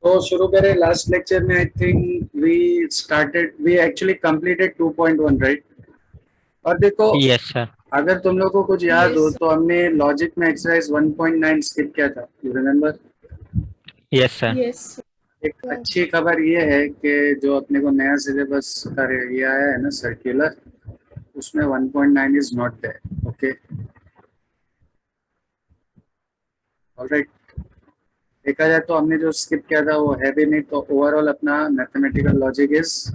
तो शुरू करें. लास्ट लेक्चर में I think we actually completed 2.1 right. और देखो, यस सर. अगर तुम लोग को कुछ याद हो Yes. तो हमने लॉजिक में एक्सरसाइज 1.9 स्किप किया था. You remember? Yes sir. Yes. एक अच्छी खबर ये है कि जो अपने को नया सिलेबस का ये आया है ना, सर्कुलर, उसमें 1.9 is not there. Okay, alright. देखा जाए तो हमने जो स्किप किया था वो है भी नहीं, तो ओवरऑल अपना mathematical logic is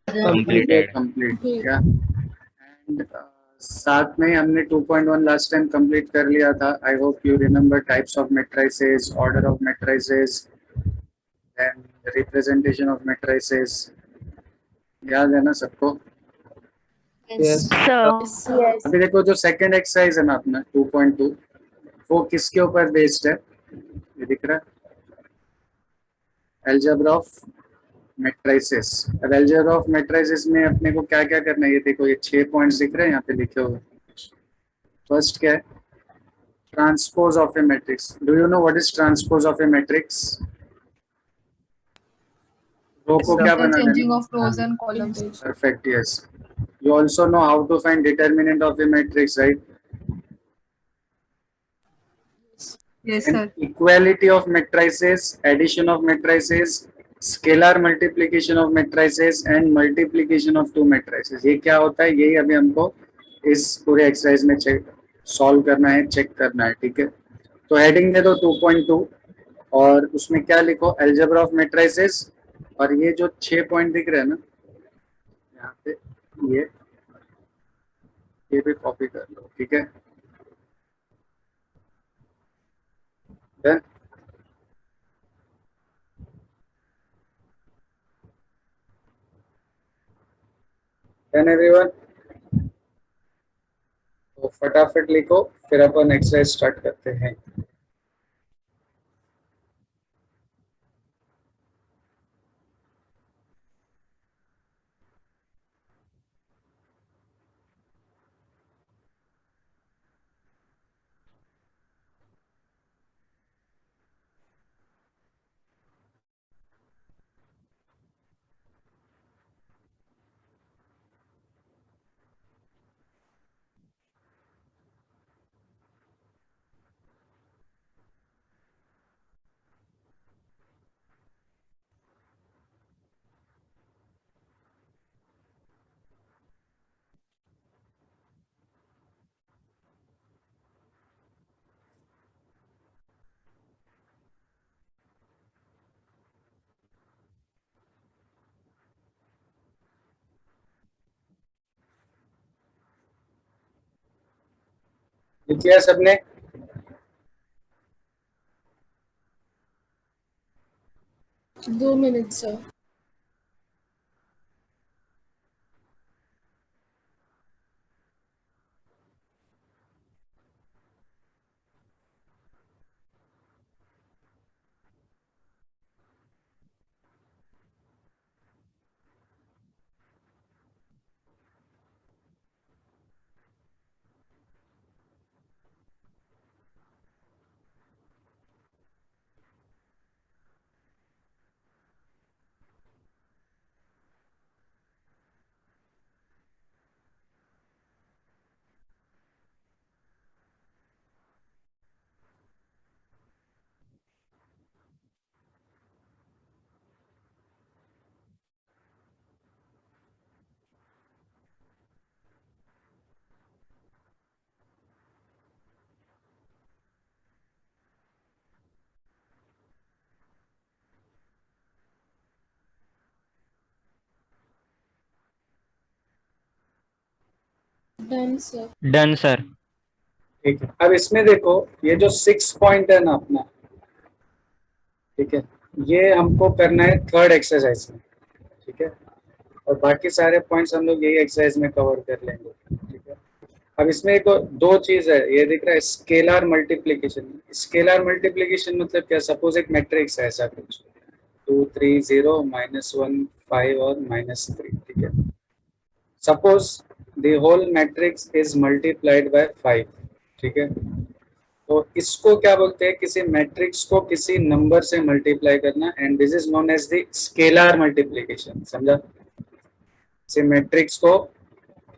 Completed. Complete. Okay. क्या एंड साथ में हमने 2.1 लास्ट टाइम कंप्लीट कर लिया था. I hope you remember types of matrices, order of matrices and representation of matrices. याद है ना सबको? Yes. सर. Yes, sir. अभी देखो, जो सेकंड एक्सरसाइज है ना अपना 2.2, वो किसके ऊपर बेस्ड है? ये दिख रहा है, अलजेब्रा ऑफ मैट्रिसेस. अब अलजेब्रा ऑफ मैट्रिसेस में अपने को क्या क्या करना है, ये देखो, ये 6 पॉइंट्स दिख रहे हैं यहाँ पे लिखे हुए. फर्स्ट क्या है? Transpose of a matrix. Do you know what is transpose of a matrix? Row को क्या बनाना Changing है? of rows and columns. Perfect, yes. You also know how to find determinant of a matrix, right? Yes, And sir. equality of matrices, addition of matrices, scalar multiplication of matrices and multiplication of two matrices. ये क्या होता है? यही अभी हमको इस पूरे exercise में चेक सॉल्व करना है, चेक करना है. ठीक है, तो हेडिंग दे दो 2.2 और उसमें क्या लिखो? Algebra of matrices. और ये जो 6 पॉइंट दिख रहे हैं ना यहाँ पे, ये भी कॉपी कर लो. ठीक है, डन. Done everyone? तो फटाफट लिखो, फिर अपन एक्सरसाइज स्टार्ट करते हैं. लिख लिया सबने? 2 minutes, sir. Done, sir. Done sir. ठीक है, अब इसमें देखो, ये जो 6 पॉइंट है ना अपना, ठीक है, ये हमको करना है थर्ड एक्सरसाइज में. ठीक है, और बाकी सारे पॉइंट्स हम लोग यही एक्सरसाइज में कवर कर लेंगे. ठीक है, अब इसमें एक दो चीज है. ये दिख रहा है स्केलर मल्टीप्लीकेशन. स्केलर मल्टीप्लीकेशन मतलब क्या? सपोज एक मैट्रिक्स है ऐसा कुछ, 2 3 0 -1 5 और -3. ठीक है, suppose the whole matrix is multiplied by 5. ठीक है, तो इसको क्या बोलते हैं, किसी मैट्रिक्स को किसी नंबर से मल्टीप्लाई करना, and this is known as the scalar multiplication. समझा? किसी मैट्रिक्स को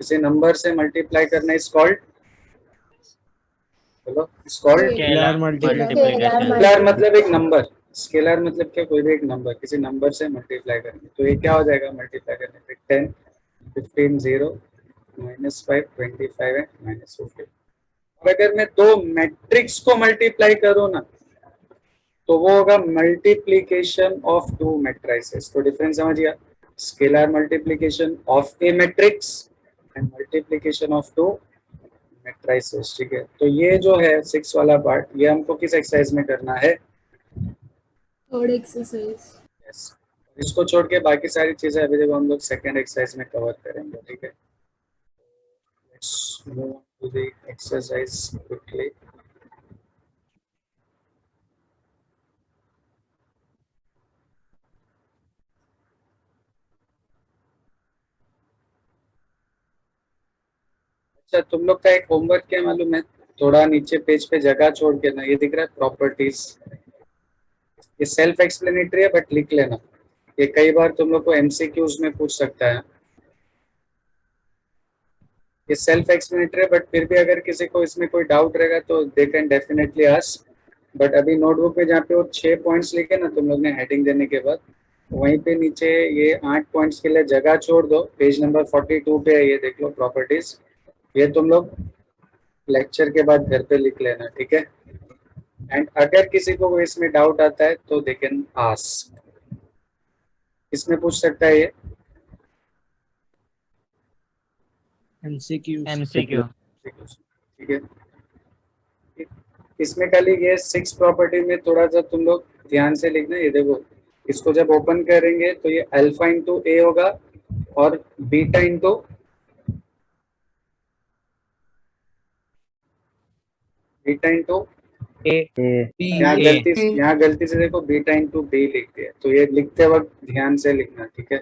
किसी नंबर से मल्टीप्लाई करना इज कॉल्ड, बोलो, is called scalar multiplication. Scalar मतलब एक नंबर, स्केलर मतलब क्या, कोई भी एक नंबर किसी नंबर से मल्टीप्लाई करेंगे तो ये क्या हो जाएगा मल्टीप्लाई करने पे, 10, 15, 0, -5, 25 एंड -15। और अगर मैं दो मैट्रिक्स को मल्टीप्लाई करूँ ना तो वो होगा मल्टीप्लीकेशन ऑफ टू मैट्रिसेस। तो डिफरेंस समझिए, scalar multiplication of a matrix and multiplication of to matrices. ठीक है, तो ये जो है 6 वाला पार्ट, ये हमको किस एक्सरसाइज में करना है? Third exercise. Yes. इसको छोड़ के बाकी सारी चीजें अभी देखो हम लोग सेकेंड एक्सरसाइज में कवर करेंगे। ठीक है, let's move to the exercise quickly. अच्छा, तुम लोग का एक होमवर्क क्या मालूम है, थोड़ा नीचे पेज पे जगह छोड़ के ना, ये दिख रहा है प्रॉपर्टीज, ये सेल्फ एक्सप्लेनेटरी है बट लिख लेना, ये कई बार तुम लोग को एमसीक्यूज में पूछ सकता है। ये सेल्फ एक्सप्लेनेटरी है बट फिर भी अगर किसी को इसमें कोई डाउट रहेगा तो they can definitely ask. But अभी नोटबुक में जहाँ पे वो 6 पॉइंट्स लिखे ना तुम लोग ने हेडिंग देने के बाद, वहीं पे नीचे ये 8 पॉइंट्स के लिए जगह छोड़ दो, पेज नंबर 42 पे है, ये देख लो प्रॉपर्टीज, ये तुम लोग लेक्चर के बाद घर पे लिख लेना। ठीक है, एंड अगर किसी को इसमें डाउट आता है तो दे कैन आस्क। इसमें पूछ सकता है ये एमसीक्यू। ठीक है, इसमें खाली ये 6 प्रॉपर्टी में थोड़ा सा तुम लोग ध्यान से लिखना। ये देखो, इसको जब ओपन करेंगे तो ये अल्फा इंटू ए होगा और बीटा इंटू यहाँ गलती से देखो बीटा इंटू बी लिख दिया, तो ये लिखते वक्त ध्यान से लिखना। ठीक है,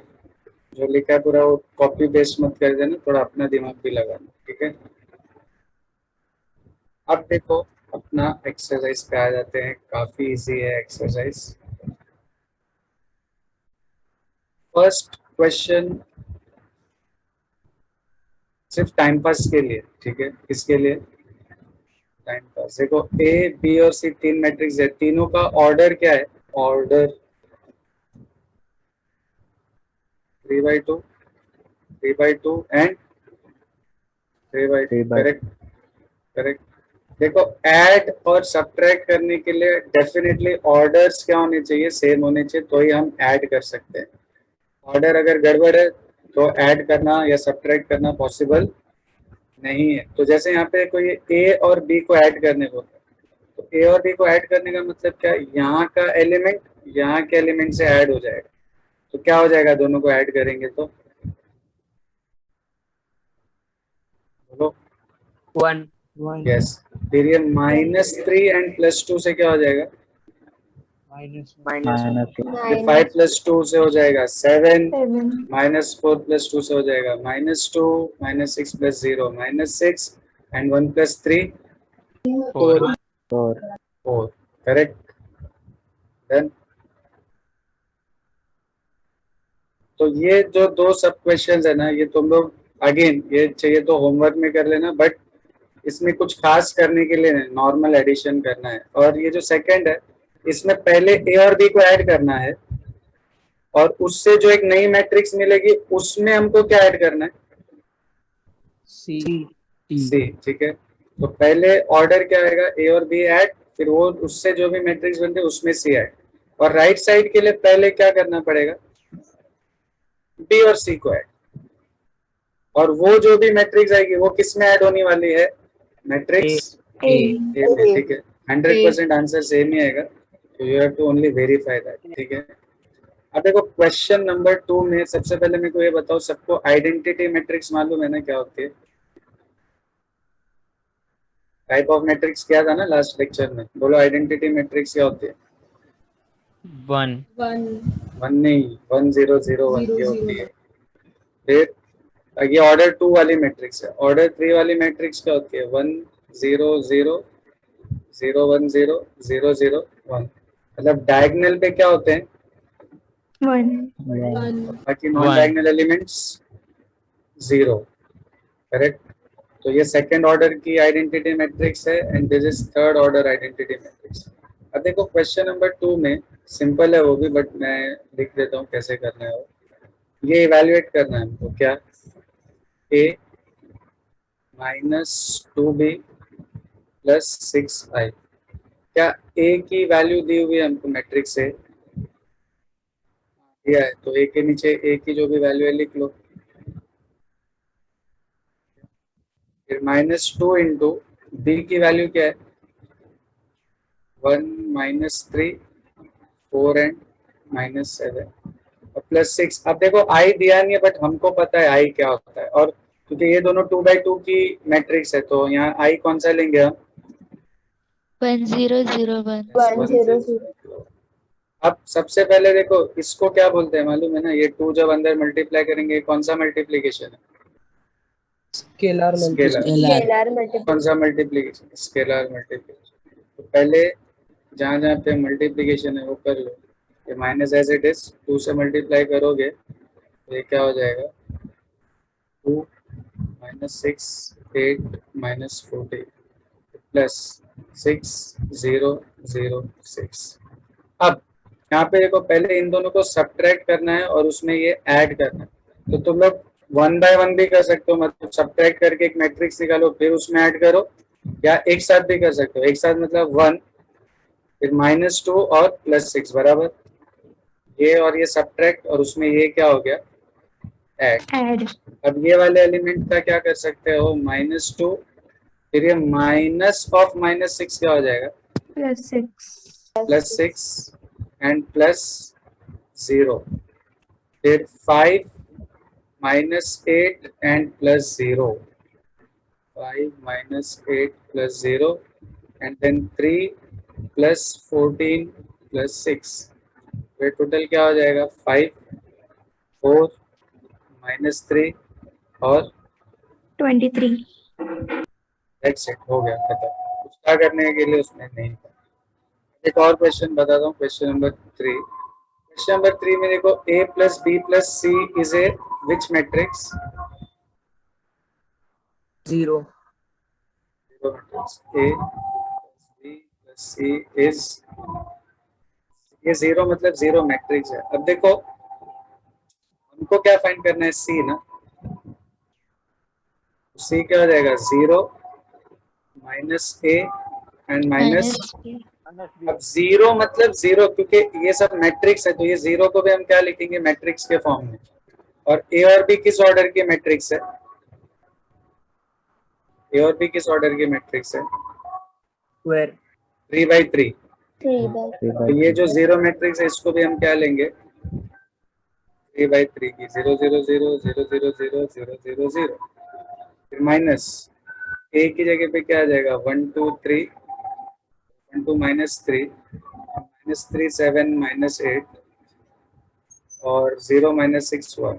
जो लिखा है पूरा वो कॉपी पेस्ट मत कर देना, थोड़ा अपना दिमाग भी लगाना। ठीक है, अब देखो अपना एक्सरसाइज पे आ जाते हैं, काफी इजी है एक्सरसाइज। फर्स्ट क्वेश्चन सिर्फ टाइम पास के लिए। ठीक है, किसके लिए? Time pass. देखो ए बी और सी 3 मैट्रिक्स है, तीनों का ऑर्डर क्या है? Order 3/2, 3/2 and 3/2। Correct, correct. देखो ऐड और सब्ट्रैक्ट करने के लिए डेफिनेटली ऑर्डर्स क्या होने चाहिए? सेम होने चाहिए, तो ही हम ऐड कर सकते हैं। ऑर्डर अगर गड़बड़ है तो ऐड करना या सब्ट्रैक्ट करना पॉसिबल नहीं है। तो जैसे यहाँ पे कोई ए और बी को ऐड करने को, तो ए और बी को ऐड करने का मतलब क्या, यहाँ का एलिमेंट यहाँ के एलिमेंट से ऐड हो जाएगा। तो क्या हो जाएगा दोनों को ऐड करेंगे तो? बोलो। 1। यस, फिर ये -3 एंड +2 से क्या हो जाएगा? ये 5 + 2 से हो जाएगा 7, -4 + 2 से हो जाएगा -2, -6 + 0 -6 एंड 1 + 3 4। Correct, done. तो ये जो दो सब क्वेश्चंस है ना, ये तुम लोग अगेन ये चाहिए तो होमवर्क में कर लेना, बट इसमें कुछ खास करने के लिए नॉर्मल एडिशन करना है। और ये जो सेकंड है, इसमें पहले ए और बी को ऐड करना है और उससे जो एक नई मैट्रिक्स मिलेगी उसमें हमको क्या ऐड करना है? सी। ठीक है, तो पहले ऑर्डर क्या आएगा? ए और बी ऐड, फिर वो उससे जो भी मैट्रिक्स बनते हैं उसमें सी ऐड, और राइट साइड के लिए पहले क्या करना पड़ेगा? बी और सी को ऐड, और वो जो भी मैट्रिक्स आएगी वो किस में ऐड होने वाली है? मैट्रिक्स ए में। ठीक है, 100% आंसर सेम ही आएगा, तो you have to only verify that. ठीक है, अब देखो क्वेश्चन नंबर 2 में सबसे पहले मेरे को ये बताओ, सबको आइडेंटिटी मैट्रिक्स मालूम है ना क्या होती है? टाइप ऑफ मैट्रिक्स क्या था ना लास्ट लेक्चर में? बोलो आइडेंटिटी मैट्रिक्स क्या होती है? 1 नहीं, 1 0 0 1 की होती है। फिर ये ऑर्डर 2 वाली मैट्रिक्स है। ऑर्डर 3 वाली मैट्रिक्स क्या होती है? 1 0 0 0 1 0 0 0 1, मतलब डायगोनल पे क्या होते हैं, 1. बाकी non One. Diagonal elements 0, correct. तो ये सेकंड ऑर्डर की आइडेंटिटी मैट्रिक्स है and this is third order identity matrix. अब देखो क्वेश्चन नंबर 2 में सिंपल है वो भी, बट मैं लिख देता हूँ कैसे करना है वो। ये इवैल्यूएट करना है हमको, क्या a minus 2b plus 6i। क्या a की वैल्यू दी हुई है हमको मैट्रिक्स से दिया है, तो a के नीचे a की जो भी वैल्यू है लिख लो। फिर माइनस 2 इंटू b की वैल्यू क्या है, 1 माइनस 3 4 एंड माइनस 7 और प्लस 6। अब देखो आई दिया नहीं है बट हमको पता है आई क्या होता है, और क्योंकि ये दोनों 2/2 की मैट्रिक्स है तो यहाँ आई कौन सा लेंगे हम, 1001 1 0 0। अब सबसे पहले देखो इसको क्या बोलते हैं मालूम है ना, ये 2 जब अंदर मल्टीप्लाई करेंगे कौन सा मल्टीप्लीकेशन है, स्केलर स्केलर। कौन सा मल्टीप्लीकेशन, स्केलर मल्टीप्लीकेशन। तो पहले जहाँ जहाँ पे मल्टीप्लीकेशन है वो कर लो। ये माइनस एज इट इज 2 से मल्टीप्लाई करोगे तो ये क्या हो जाएगा, 2 माइनस 6 8 माइनस 40 प्लस 6 0 0 6। अब यहाँ पे देखो पहले इन दोनों को सब्ट्रैक्ट करना है और उसमें ये ऐड करना है, तो तुम लोग 1 बाय 1 भी कर सकते हो, मतलब सब्ट्रैक्ट करके एक मैट्रिक्स निकालो फिर उसमें ऐड करो, या एक साथ भी कर सकते हो। एक साथ मतलब 1 फिर माइनस 2 और प्लस 6 बराबर ये और ये सब्ट्रैक्ट और उसमें ये क्या हो गया, ऐड। अब ये वाले एलिमेंट का क्या कर सकते हो, माइनस 2 फिर ये माइनस ऑफ माइनस 6 क्या हो जाएगा, प्लस 6 एंड प्लस 0, फिर 5 minus 8 and plus 0, 5 minus 8 plus 0 and then 3 plus 14 plus 6, फिर टोटल क्या हो जाएगा, 5 4 माइनस 3 और 23. दैट्स इट, हो गया खत्म। कुछ क्या करने के लिए उसमें नहीं था। एक और क्वेश्चन बताता हूँ, क्वेश्चन नंबर 3। क्वेश्चन नंबर 3 में देखो a plus b plus c is a which matrix, 0 matrix a b plus c is, ये 0 मतलब 0 मैट्रिक्स है। अब देखो हमको क्या फाइंड करना है, c ना, c क्या हो जाएगा, 0 माइनस a एंड माइनस। अब 0 मतलब 0 क्योंकि ये सब मैट्रिक्स है तो ये 0 को भी हम क्या लिखेंगे, मैट्रिक्स के फॉर्म में। और a और b किस ऑर्डर की मैट्रिक्स है, a और b किस ऑर्डर की मैट्रिक्स है, स्क्वायर 3/3। तो ये जो 0 मैट्रिक्स है इसको भी हम क्या लेंगे, 3/3 की, 0 0 0 0 0 0 0 0 0, फिर माइनस a की जगह पे क्या आ जाएगा, 1 2 3 1 2 माइनस 3 माइनस 3 7 माइनस 8 और 0 माइनस 6 1,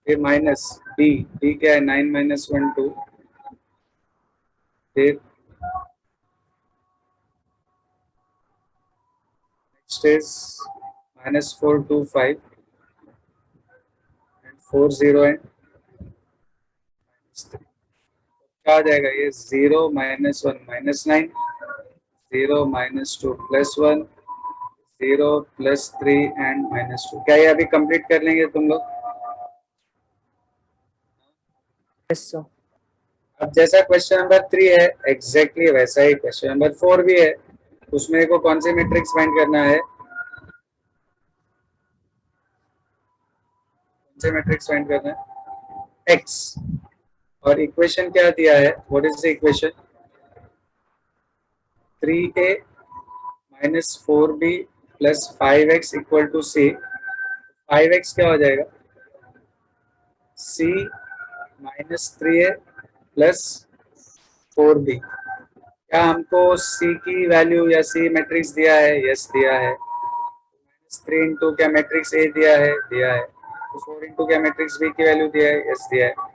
फिर माइनस b, b क्या है, 9 माइनस 1 2, फिर next is minus 4 2 5 and 4 0 and क्या आ जाएगा, ये 0 minus 1 minus 9, 0 minus 2 plus 1, 0 plus 3 and minus 2। क्या ये अभी कंप्लीट कर लेंगे तुम लोग। अब जैसा क्वेश्चन नंबर 3 है एग्जैक्टली वैसा ही क्वेश्चन नंबर 4 भी है, उसमें को कौन सी मैट्रिक्स फाइंड करना है, कौन सी मैट्रिक्स फाइंड करना है, x। और इक्वेशन क्या दिया है, what is the equation, 3a minus 4b plus 5x equal to c। 5x क्या हो जाएगा, c minus 3a plus 4b। क्या हमको c की वैल्यू या c मैट्रिक्स दिया है, यस दिया है। माइनस 3 इंटू क्या मैट्रिक्स a दिया है, दिया है। तो 4 इंटू क्या मैट्रिक्स b की वैल्यू दिया है, यस दिया है।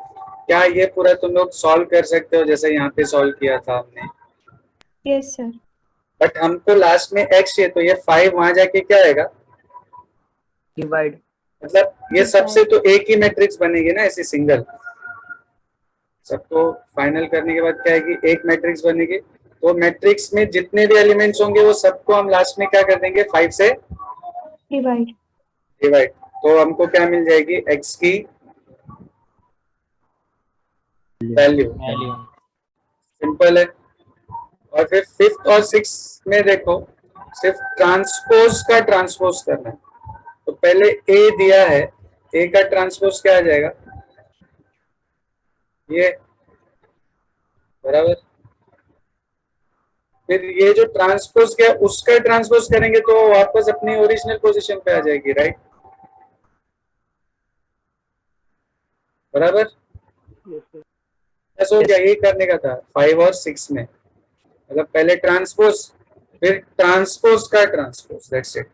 क्या ये पूरा तुम लोग सॉल्व कर सकते हो जैसे यहाँ पे सॉल्व किया था हमने, Yes, sir. बट हमको लास्ट में x चाहिए, तो ये 5 वहां जाके क्या आएगा, Divide. मतलब ये सबसे तो एक ही मैट्रिक्स बनेगी ना ऐसी सिंगल, सबको फाइनल करने के बाद क्या आएगी, एक मैट्रिक्स बनेगी। तो मैट्रिक्स में जितने भी एलिमेंट्स होंगे वो सबको हम लास्ट में क्या कर देंगे, 5 से Divide. डिवाइड। तो हमको क्या मिल जाएगी, x की वैल्यू। वैल्यू। सिंपल है। और फिर फिफ्थ और सिक्स में देखो, सिर्फ ट्रांसपोज का ट्रांसपोज करना है। तो पहले ए दिया है, ए का ट्रांसपोज क्या आ जाएगा, ये बराबर। फिर ये जो ट्रांसपोज किया उसका ट्रांसपोज करेंगे तो वापस अपनी ओरिजिनल पोजीशन पे आ जाएगी, राइट, बराबर। हो गया, यही करने का था 5 और 6 में, मतलब पहले ट्रांसपोज फिर ट्रांसपोज का transpose, that's it.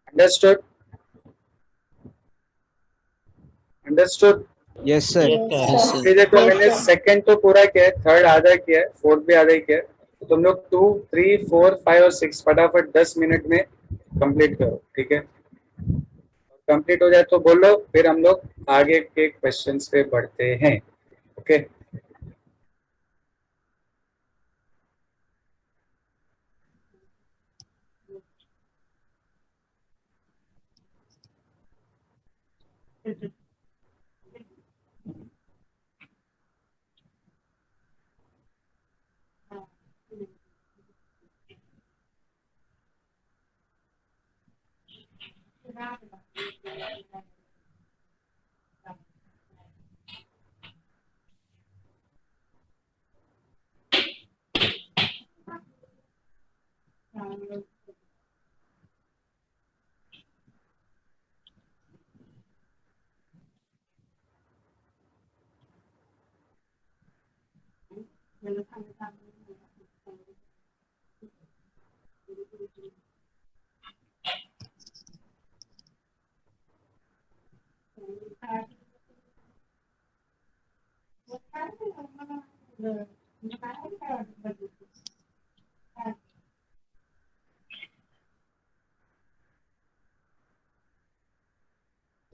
Understood, understood. Yes, sir. Yes, sir. फिर देखो मैंने सेकंड तो पूरा किया है, थर्ड आधा किया है, फोर्थ भी आधा ही किया है। तो तुम लोग 2, 3, 4, 5 और 6 फटाफट 10 मिनट में कंप्लीट करो, ठीक है। कंप्लीट हो जाए तो बोलो, फिर हम लोग आगे के क्वेश्चंस पे बढ़ते हैं, ओके।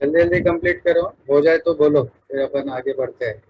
जल्दी जल्दी कंप्लीट करो, हो जाए तो बोलो, फिर अपन आगे बढ़ते हैं।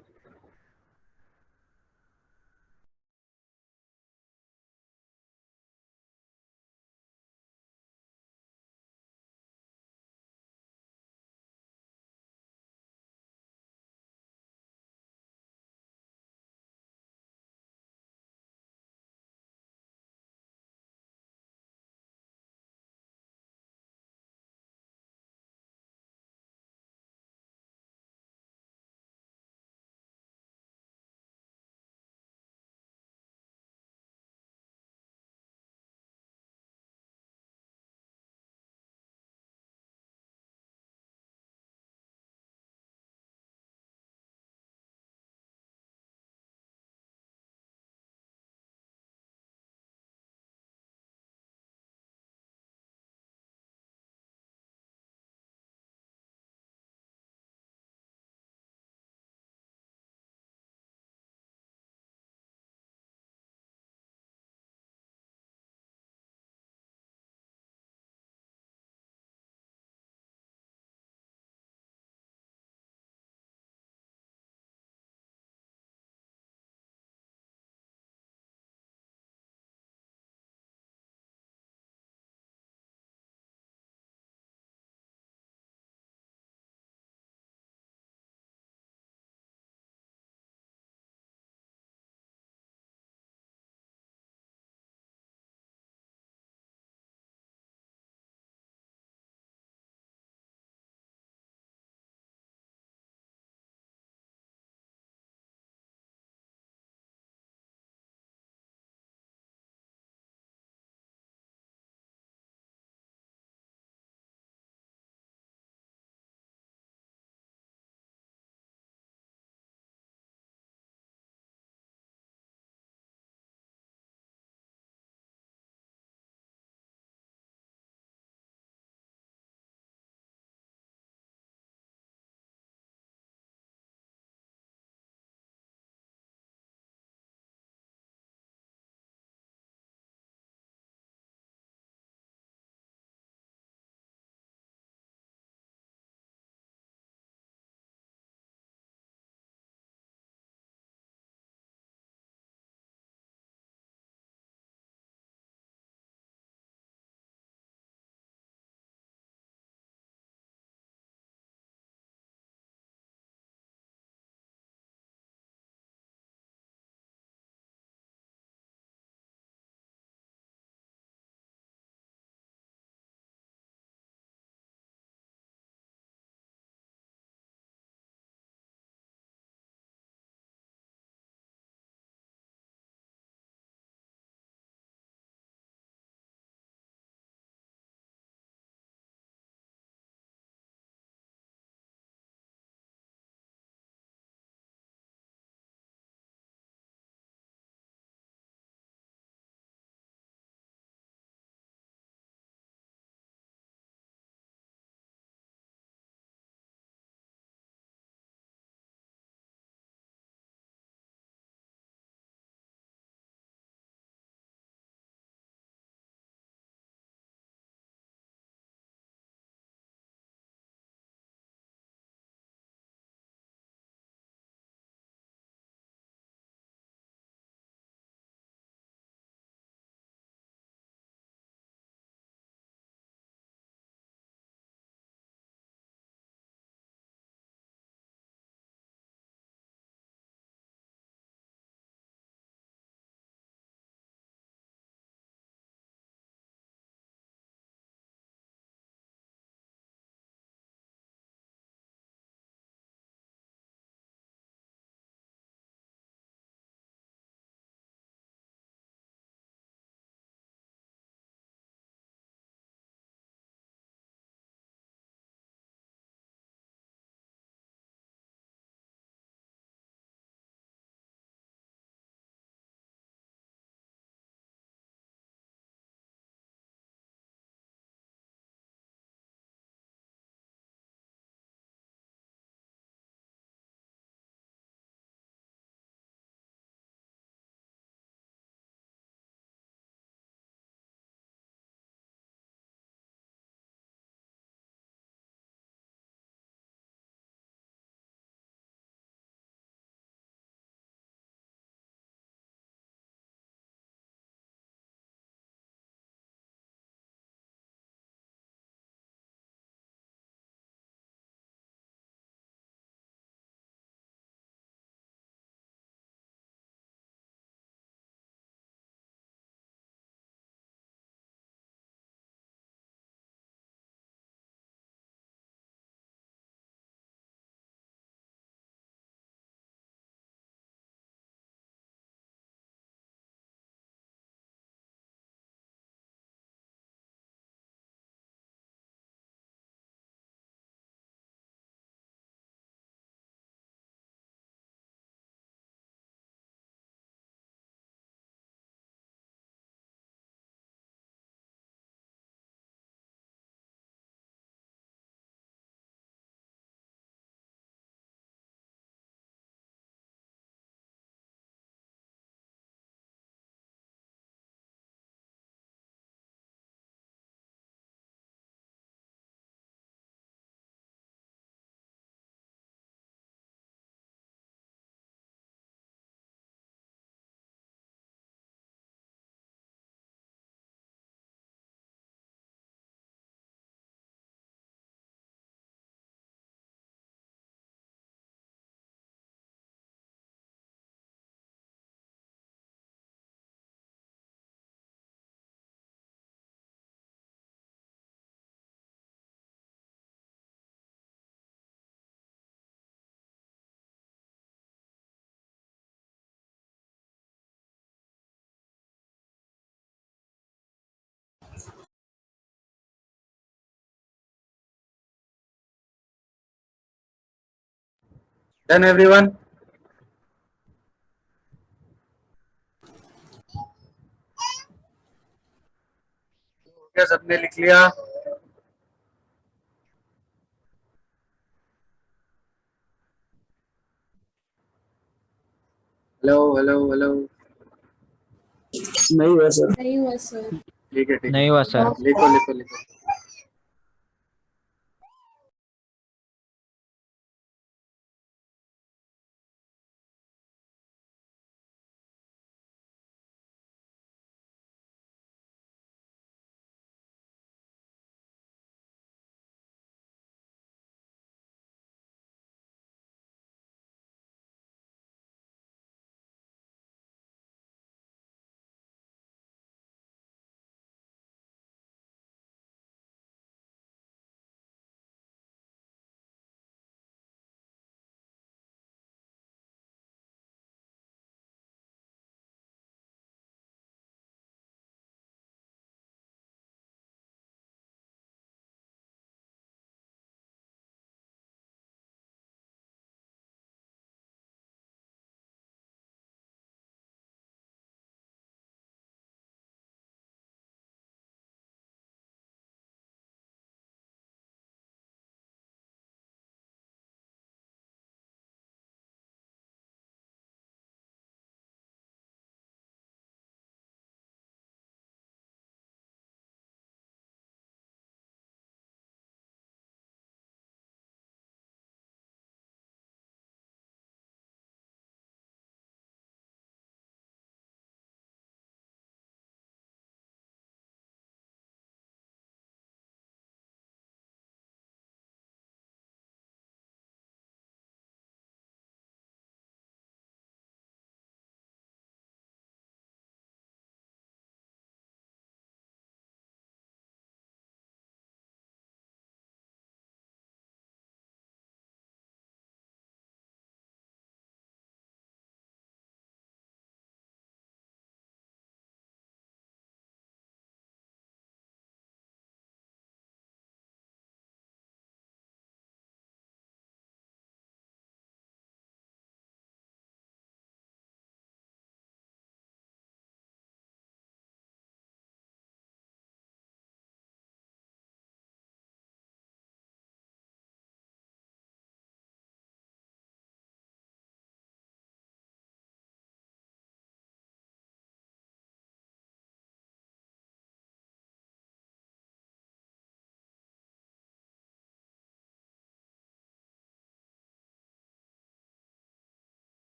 Done everyone? क्या सबने लिख लिया? Hello hello hello. नहीं हुआ सर. ठीक है नहीं हुआ सर. लिखो लिखो लिखो.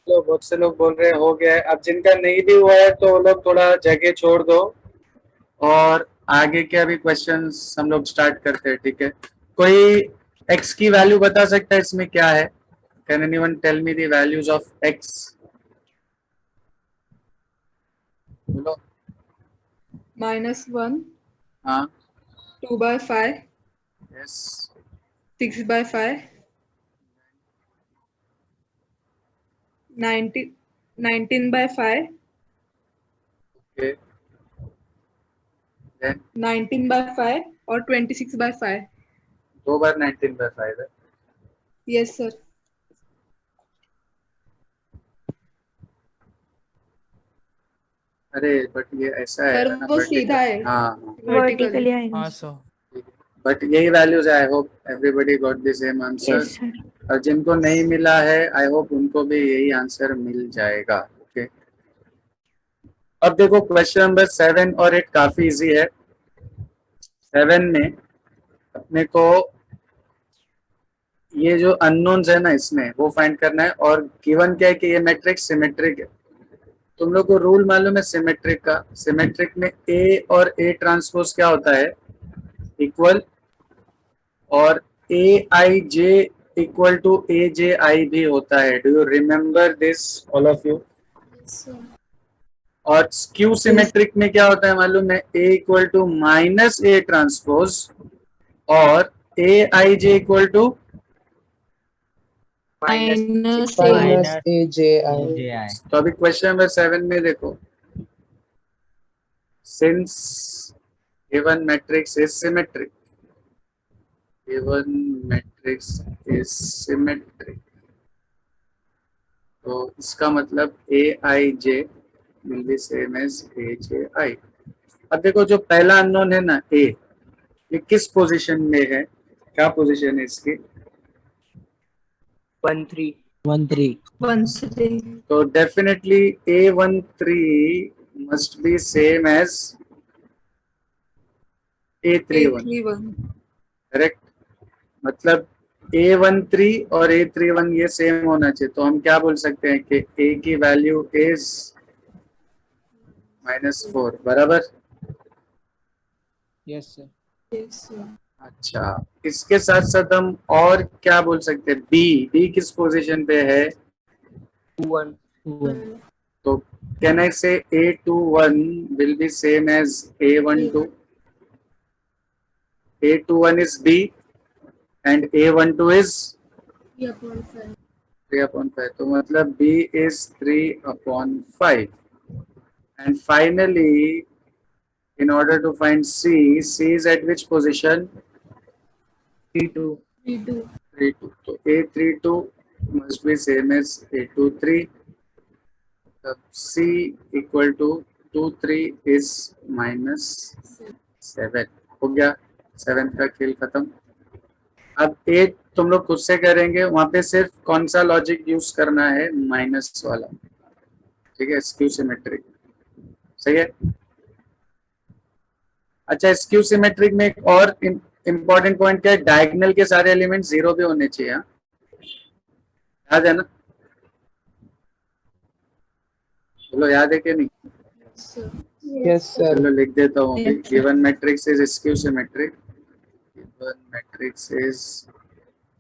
लोग बहुत से लोग बोल रहे हैं हो गया है। अब जिनका नहीं भी हुआ है तो वो लोग थोड़ा जगह छोड़ दो और आगे के अभी क्वेश्चंस हम लोग स्टार्ट करते हैं, ठीक है। कोई x की वैल्यू बता सकता है इसमें क्या है? Can anyone tell me the values of x? बोलो। -1, हाँ, 2/5, यस, 6/5, 19/5, ओके, देन 19/5 और 26/5। 2 बार 19/5 है। Yes sir. अरे बट ये ऐसा है सर ना, वो सीधा है, हाँ हाँ, वर्टिकली आएगा। हाँ सर। बट यही वैल्यूज है। I hope everybody got the same answer. Yes sir. और जिनको नहीं मिला है आई होप उनको भी यही आंसर मिल जाएगा। ओके, अब देखो क्वेश्चन नंबर 7 और 8 काफी इजी है। 7 में अपने को ये जो अननोन्स है ना इसमें वो फाइंड करना है, और गिवन क्या है कि ये मैट्रिक्स सिमेट्रिक है। तुम लोग को रूल मालूम है सिमेट्रिक का? सिमेट्रिक में ए और ए ट्रांसपोज क्या होता है? इक्वल, और A I J equal to A J आई भी होता है। Do you remember this all of you? और स्क्यू सिमेट्रिक में क्या होता है मालूम है? A equal to minus A transpose और A I J equal to minus -AJI। तो अभी क्वेश्चन नंबर 7 में देखो, since given matrix is symmetric, given matrix is symmetric, तो इसका मतलब A I J will be same as A J I. अब देखो जो पहला अननोन है ना ए, ये किस पोजीशन में है? क्या पोजीशन है इसकी? 13 13। तो definitely A13 must be same as A31, 831। Correct? मतलब A13 और A31 ये सेम होना चाहिए। तो हम क्या बोल सकते हैं कि A की वैल्यू इज -4, बराबर? Yes sir. Yes sir. अच्छा, इसके साथ साथ हम और क्या बोल सकते हैं? बी किस पोजीशन पे है? 21 तो can I say A21 will be same as A12? A21 is B and A12 is 3/5. तो मतलब B is 3/5. And finally, in order to find C is at which position? 32 32. तो A32 must be same as A23. C equal to 23 is -7। हो गया 7 का खेल खत्म। अब 8 तुम लोग खुद से करेंगे, वहां पे सिर्फ कौन सा लॉजिक यूज करना है? माइनस वाला, ठीक है, स्क्यू सिमेट्रिक, सही है। अच्छा, स्क्यू सिमेट्रिक में एक और इम्पोर्टेंट पॉइंट क्या है? डायगोनल के सारे एलिमेंट 0 भी होने चाहिए, हाँ? याद है ना? बोलो याद है कि नहीं? Yes sir. चलो लिख देता हूँ अभी। Given matrix is skew symmetric, given matrix is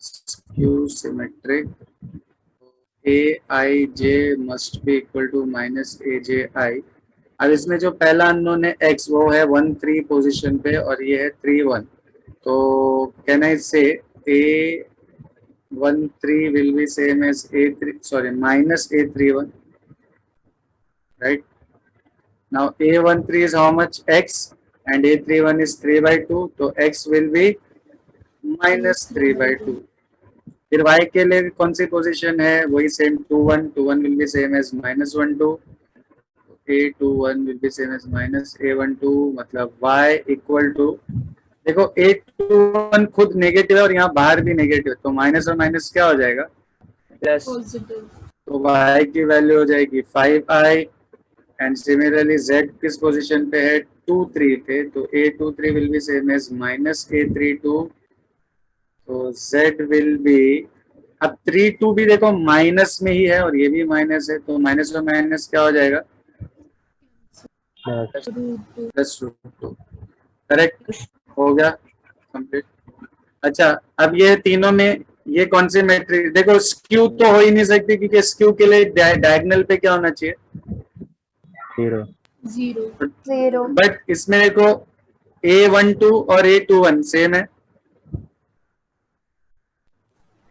skew symmetric, A I J must be equal to minus A J I. अब इसमें जो पहला अननोन है x, वो है 1 3 पोजीशन पे और ये है 3 1। तो can I say A13 will be same as -A31, right? Now A13 is how much? X, and A31 is 3/2, तो x will be -3/2। फिर y के लिए कौन सी पोजीशन है? वही same 2 1, 2 1 will be same as -1 2, A21 will be same as -A12, मतलब y equal to, देखो A21 खुद नेगेटिव है और यहाँ बाहर भी नेगेटिव, तो माइनस और माइनस क्या हो जाएगा? प्लस। तो y की वैल्यू हो जाएगी 5i, एंड सिमिलरली z किस पोजीशन पे है? 2 3 पे, तो A23 will be same as -A32, तो z विल बी, अब 3 2 भी देखो माइनस में ही है और ये भी माइनस है, तो माइनस और माइनस क्या हो जाएगा, प्लस रूट टू। करेक्ट हो गया कंप्लीट। अच्छा अब ये तीनों में ये कौन सी मैट्रिक्स, देखो स्क्यू तो हो ही नहीं सकती क्योंकि स्क्यू के लिए डायगोनल पे क्या होना चाहिए, 0 0 बट इसमें देखो A12 और A21 सेम है,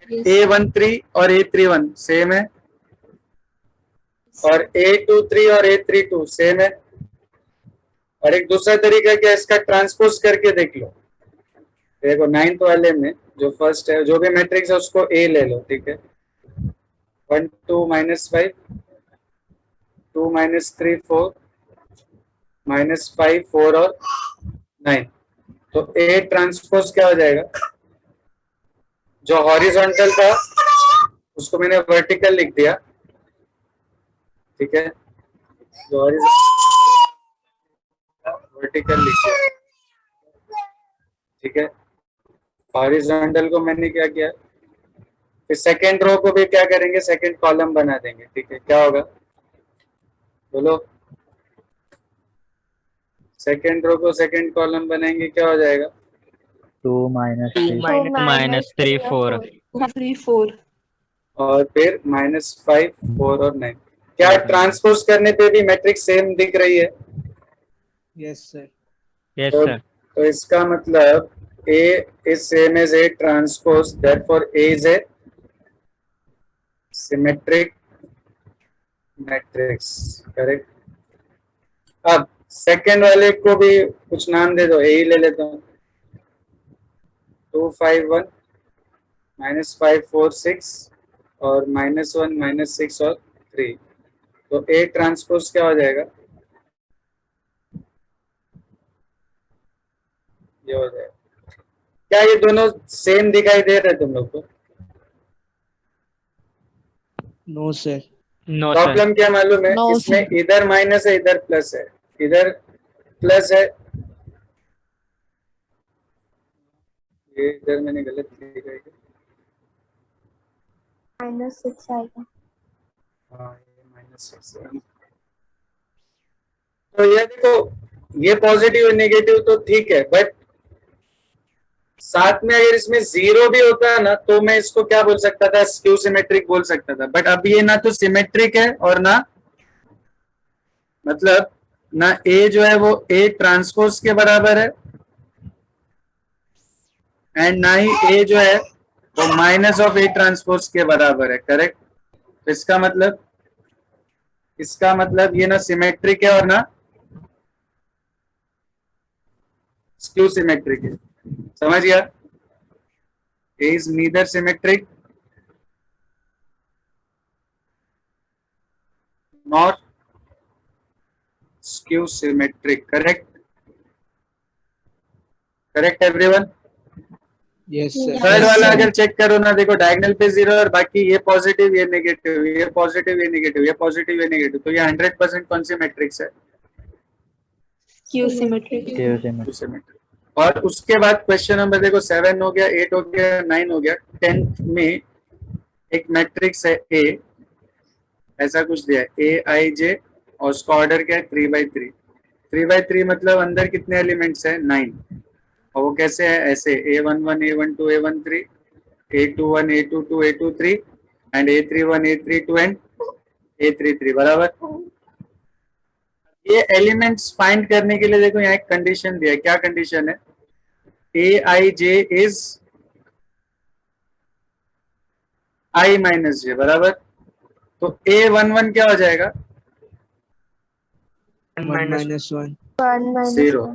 A13 और A31 सेम है, और A23 और A32 सेम है। और एक दूसरा तरीका क्या है, इसका ट्रांसपोज करके देख लो। देखो 9th वाले में जो फर्स्ट है, जो भी मैट्रिक्स है उसको A ले लो, ठीक है। 1 2 -5 2 -3 4 -5 4 और 9, तो A ट्रांसपोज क्या हो जाएगा, जो हॉरिजॉन्टल था उसको मैंने वर्टिकल लिख दिया, ठीक है, जो वर्टिकल लिख दिया, ठीक है। हॉरिजॉन्टल को मैंने क्या किया, फिर सेकेंड रो को भी क्या करेंगे, सेकेंड कॉलम बना देंगे, ठीक है। क्या होगा बोलो, सेकेंड रो को सेकेंड कॉलम बनाएंगे, क्या हो जाएगा, 2 -3 -3 4 3 4 और फिर -5 4 और 9। क्या ट्रांसपोज करने पे भी मैट्रिक्स सेम दिख रही है? Yes, sir. yes तो, sir तो इसका मतलब A is same as A transpose, therefore A is a symmetric matrix, correct. अब सेकेंड वाले को भी कुछ नाम दे दो, A ही ले लेता हूँ। 2 5 1 -5 4 6 और -1 -6 और 3, तो A ट्रांसपोज क्या हो जाएगा, ये हो जाएगा। क्या ये दोनों सेम दिखाई दे रहे तुम लोग को? No, sir. no sir problem क्या मालूम है, No, इसमें इधर माइनस है इधर प्लस है, इधर प्लस है, ये इधर मैंने गलत लिखा है क्या? -6 आएगा। हाँ ये -6 है। तो ये देखो, ये पॉजिटिव और नेगेटिव तो ठीक है, बट साथ में अगर इसमें 0 भी होता है ना, तो मैं इसको क्या बोल सकता था, स्क्यू सिमेट्रिक बोल सकता था। बट अब ये ना तो सिमेट्रिक है और ना, मतलब ना A जो है वो A ट्रांसपोज के बराबर है, एंड ना ही A जो है वो माइनस ऑफ A ट्रांसपोज के बराबर है, करेक्ट। तो इसका मतलब ये ना सिमेट्रिक है और ना स्क्यू सिमेट्रिक है, समझ गया। A is neither symmetric nor skew symmetric, correct everyone। Yes, sir. Third वाला अगर चेक करो ना, देखो डायगोनल पे 0 और बाकी ये पॉजिटिव ये नेगेटिव, ये पॉजिटिव ये नेगेटिव, ये पॉजिटिव ये नेगेटिव, तो ये 100% कौन सी मैट्रिक्स है, Q symmetric. सिमेट्रिक। और उसके बाद क्वेश्चन नंबर देखो 7 हो गया, 8 हो गया, 9 हो गया। 10th में एक मैट्रिक्स है A, ऐसा कुछ दिया है AIJ, और उसका ऑर्डर क्या है 3/3। 3/3 मतलब अंदर कितने एलिमेंट्स है, 9। और वो कैसे है, ऐसे A11 A12 A13 A21 A22 A23 and A31 A32 and A33, बराबर। ये एलिमेंट्स फाइंड करने के लिए देखो यहाँ एक कंडीशन दिया है, क्या कंडीशन है, AIJ is I minus J, बराबर। तो A11 क्या हो जाएगा, 1 -1. 1 0।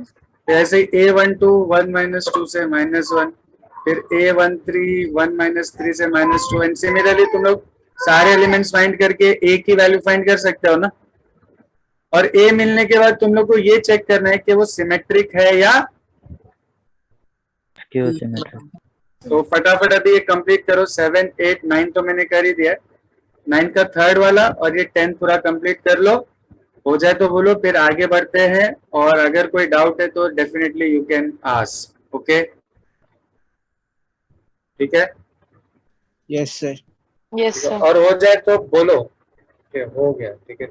तो ऐसे A12 1 -2 से -1, फिर A13 1 -3 से -2, एंड सिमिलरली तुम लोग सारे एलिमेंट्स फाइंड करके A की वैल्यू फाइंड कर सकते हो ना। और A मिलने के बाद तुम लोग को ये चेक करना है कि वो सिमेट्रिक है या skew symmetric तो फटाफट अभी ये कंप्लीट करो। 7 8 9 तो मैंने कर ही दिया, 9 का थर्ड वाला और ये 10 पूरा कंप्लीट कर लो, हो जाए तो बोलो, फिर आगे बढ़ते हैं। और अगर कोई डाउट है तो definitely you can ask, okay, ठीक है। Yes, sir. Yes, sir. और हो जाए तो बोलो कि हो गया, ठीक है।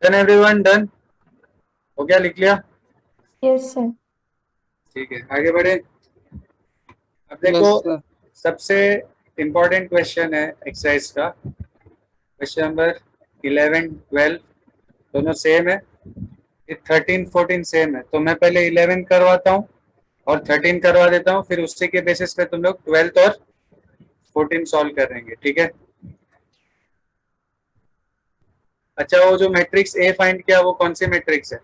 डन एवरीवन, डन हो गया, लिख लिया? Yes, sir. ठीक है, आगे बढ़े। अब देखो Yes, sir. सबसे इम्पोर्टेंट क्वेश्चन है एक्सरसाइज का, क्वेश्चन नंबर 11 12 दोनों सेम है, 13 14 सेम है। तो मैं पहले 11 करवाता हूँ और 13 करवा देता हूँ, फिर उसी के बेसिस पे तुम लोग 12 और 14 सॉल्व करेंगे, ठीक है? अच्छा, वो जो मैट्रिक्स ए फाइंड किया वो कौन सी मैट्रिक्स है?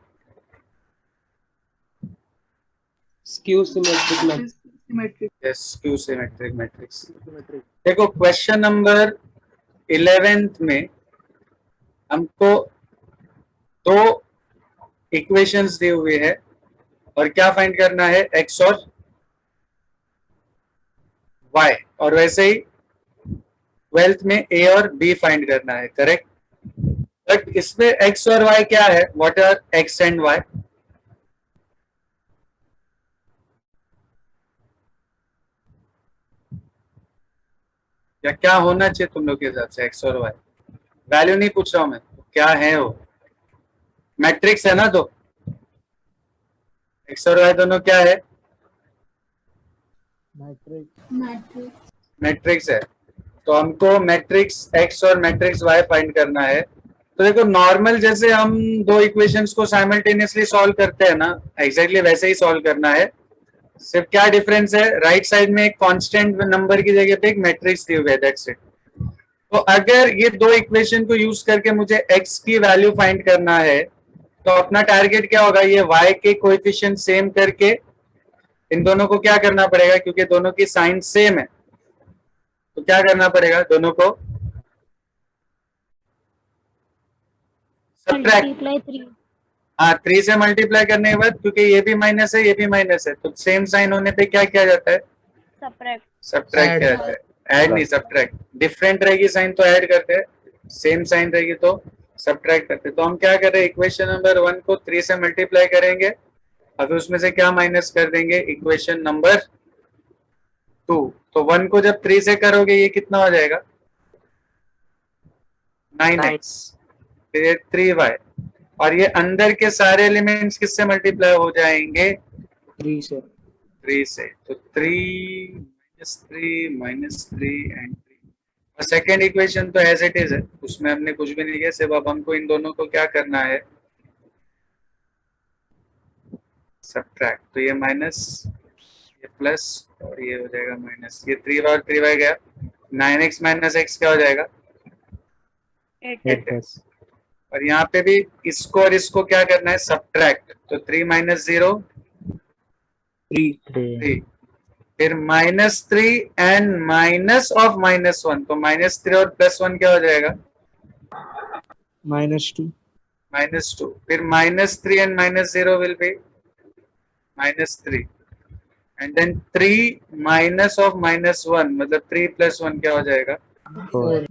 Skew symmetric matrix. Symmetric. Yes, skew symmetric matrix. देखो क्वेश्चन नंबर 11 में हमको दो इक्वेशंस दी हुई है और क्या फाइंड करना है? एक्स और वाई, और वैसे ही 12th में ए और बी फाइंड करना है, करेक्ट? बट इसमें एक्स और वाई क्या है? What are x and y? या क्या होना चाहिए तुम लोग के हिसाब से एक्स और वाई? वैल्यू नहीं पूछ रहा हूं मैं, क्या है वो? मैट्रिक्स है ना, तो एक्स और वाई दोनों क्या है? Matrix. मैट्रिक्स है। तो हमको मैट्रिक्स एक्स और मैट्रिक्स वाई फाइंड करना है। तो देखो नॉर्मल जैसे हम दो इक्वेशंस को साइमल्टेनियसली सॉल्व करते हैं ना, एग्जैक्टली वैसे ही सॉल्व करना है। सिर्फ क्या डिफरेंस है, राइट साइड में एक कांस्टेंट नंबर की जगह पे एक मैट्रिक्स दी हुई है, दैट्स इट। तो अगर ये दो इक्वेशन को यूज करके मुझे एक्स की वैल्यू फाइंड करना है तो अपना टारगेट क्या होगा? ये वाई के कोएफिशिएंट सेम करके इन दोनों को क्या करना पड़ेगा, क्योंकि दोनों की साइन सेम है तो क्या करना पड़ेगा? दोनों को सब्ट्रैक्ट। हाँ, 3 से मल्टीप्लाई करने के बाद, क्योंकि ये भी माइनस है ये भी माइनस है, तो सेम साइन होने पे क्या किया जाता है? सब्ट्रैक्ट किया जाता है। ऐड नहीं, सब्ट्रैक्ट। डिफरेंट रहेगी साइन तो ऐड करते हैं, सेम साइन रहेगी तो सब्ट्रैक्ट करते हैं। तो हम क्या कर रहे हैं? इक्वेशन नंबर 1 को 3 से मल्टीप्लाई करेंगे, अभी उसमें से क्या माइनस कर देंगे? Equation number 2। तो 1 को जब 3 से करोगे ये कितना हो जाएगा? 9x, फिर ये 3y, और ये अंदर के सारे एलिमेंट्स किससे मल्टीप्लाई हो जाएंगे? 3 से। 3 से। तो 3 -3 एंड 3। और सेकेंड इक्वेशन तो एज इट इज है, उसमें हमने कुछ भी नहीं किया, सिर्फ अब हमको इन दोनों को क्या करना है? सब्ट्रैक्ट। तो ये माइनस, ये प्लस, और ये हो जाएगा माइनस। ये 3y और 3y गया, 9x माइनस x क्या हो जाएगा? 8x। और यहाँ पे भी इसको और इसको क्या करना है? सब्ट्रैक्ट। तो 3 - 0 3, फिर -3 एंड माइनस ऑफ -1, तो -3 और +1 क्या हो जाएगा? -2. -2, फिर -3 and -0 will be -3, and then 3 minus of -1 मतलब 3 + 1 क्या हो जाएगा? 4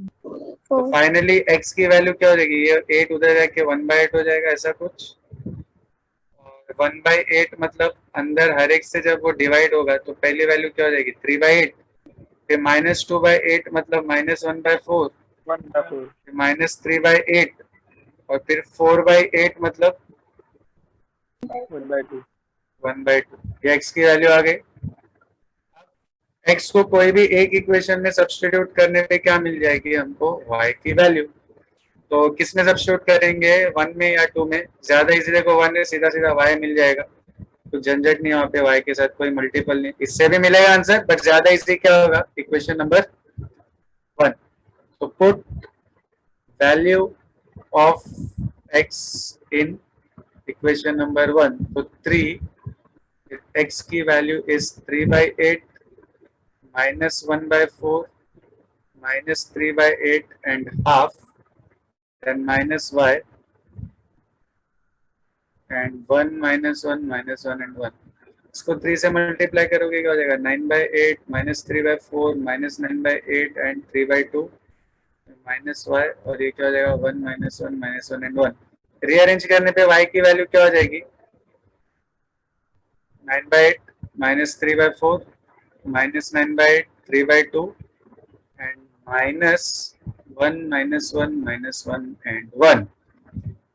तो फाइनली x की वैल्यू क्या हो जाएगी? ये 8 उधर जाके 1/8 हो जाएगा, ऐसा कुछ। और 1/8 मतलब अंदर हर एक से जब वो डिवाइड होगा तो पहली वैल्यू क्या हो जाएगी? 3/8, फिर -2/8 मतलब -1/4, फिर -3/8, और फिर 4/8 मतलब 1/2। ये x की वैल्यू आ गई। x को कोई भी एक इक्वेशन में सब्स्टिट्यूट करने पे क्या मिल जाएगी हमको? y की वैल्यू। तो किस में सब्स्टिट्यूट करेंगे? 1 में या 2 में? ज्यादा इजी, देखो 1 में सीधा सीधा y मिल जाएगा, तो झंझट नहीं, वहाँ पे y के साथ कोई मल्टीपल नहीं। इससे भी मिलेगा आंसर, बट ज्यादा इजी क्या होगा? Equation number 1। तो put value of x in equation number 1। तो 3, x की value is 3/8 -1/4 -3/8 and half, then -y, and 1 -1 and 1। इसको 3 से मल्टीप्लाई करोगे क्या हो जाएगा? 9/8 -3/4 -9/8 and 3/2 -y, और ये क्या हो जाएगा? 1 -1 and 1। रीअरेंज करने पे y की वैल्यू क्या हो जाएगी? 9/8 -3/4 -9/8 3/2 and -1 -1 and 1।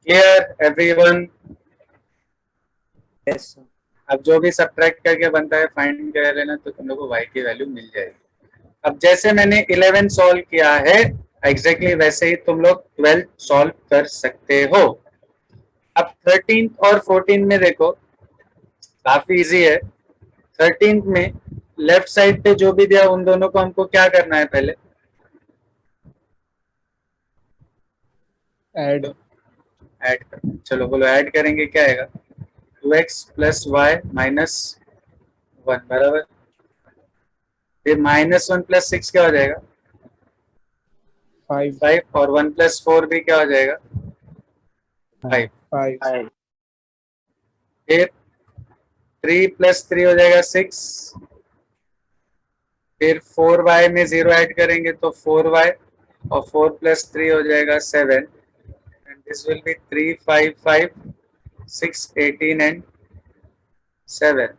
Clear everyone? Yes, sir. अब जो भी सब्ट्रैक्ट करके बनता है फाइंड कर लेना, तो तुम लोग को y की वैल्यू मिल जाएगी। अब जैसे मैंने 11 सॉल्व किया है एग्जैक्टली वैसे ही तुम लोग 12 सॉल्व कर सकते हो। अब 13 और 14 में देखो काफी इजी है। 13 में लेफ्ट साइड पे जो भी दिया उन दोनों को हमको क्या करना है पहले? ऐड ऐड करना। चलो बोलो ऐड करेंगे, क्या आएगा? 2x प्लस वाई माइनस 1 बराबर। फिर -1 प्लस 6 क्या हो जाएगा? 5 5 और 1 प्लस 4 भी क्या हो जाएगा? 5। 5 फिर 3 प्लस 3 हो जाएगा 6। फिर 4y में 0 ऐड करेंगे तो 4y और 4 प्लस 3 हो जाएगा 7 and this will be 3 5 5 6 18 and 7।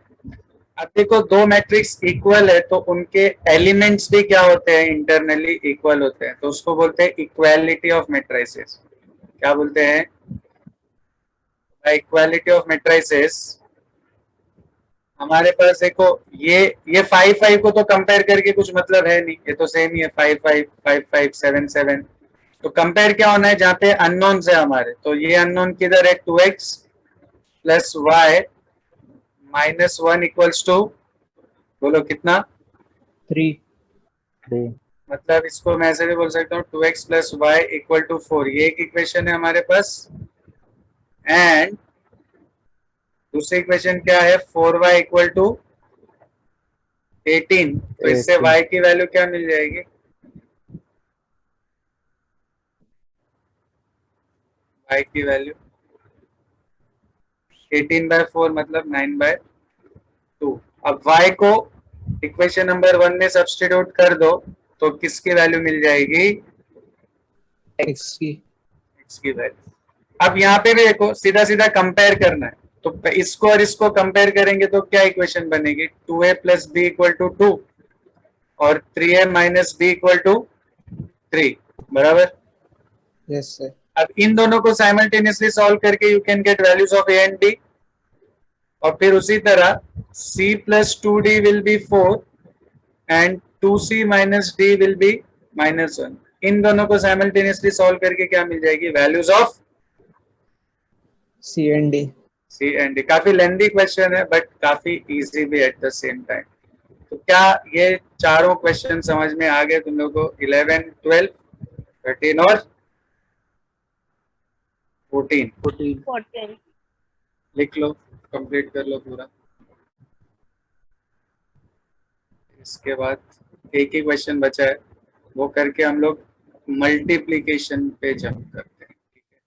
अब देखो दो मैट्रिक्स इक्वल है तो उनके एलिमेंट्स भी क्या होते हैं? इंटरनली इक्वल होते हैं, तो उसको बोलते हैं इक्वालिटी ऑफ मैट्रिसेस। क्या बोलते हैं? Equality of matrices. हमारे पास देखो ये 5 5 को तो कंपेयर करके कुछ मतलब है नहीं, ये तो सेम ही है 5 5 5 5 7 7। तो कंपेयर क्या होना है? जहाँ पे अननोन्स है हमारे, तो ये अननोन किधर है? 2x plus y minus 1 equals to, बोलो कितना? 3 3 मतलब इसको मैं ऐसे भी बोल सकता हूँ 2x plus Y equal to 4। ये एक इक्वेशन है हमारे पास। एंड दूसरी इक्वेशन क्या है? 4y equal to 18। तो इससे 18 y की वैल्यू क्या मिल जाएगी? y की वैल्यू 18/4 मतलब 9/2। अब y को इक्वेशन नंबर 1 में सब्स्टिट्यूट कर दो तो किसकी वैल्यू मिल जाएगी? x की x की वैल्यू। अब यहाँ पे भी देखो सीधा सीधा कंपेयर करना है, तो इसको और इसको कंपेयर करेंगे तो क्या इक्वेशन बनेगी? 2a plus B equal to 2 और 3a minus B equal to 3 बराबर। यस सर अब इन दोनों को साइमल्टेनियसली सॉल्व करके you can get values of a and b। और फिर उसी तरह c plus 2d will be 4 and 2c minus d will be -1। इन दोनों को साइमल्टेनियसली सॉल्व करके क्या मिल जाएगी? Values of c and d c and d. काफी लेंथी क्वेश्चन है बट काफी इजी भी एट द सेम टाइम। तो क्या ये चारों क्वेश्चन समझ में आ गए तुम लोगों को? 11 12 13 और 14 14. लिख लो, कंप्लीट कर लो पूरा। इसके बाद एक ही क्वेश्चन बचा है, वो करके हम लोग मल्टीप्लीकेशन पे जंप करते हैं। ठीक है,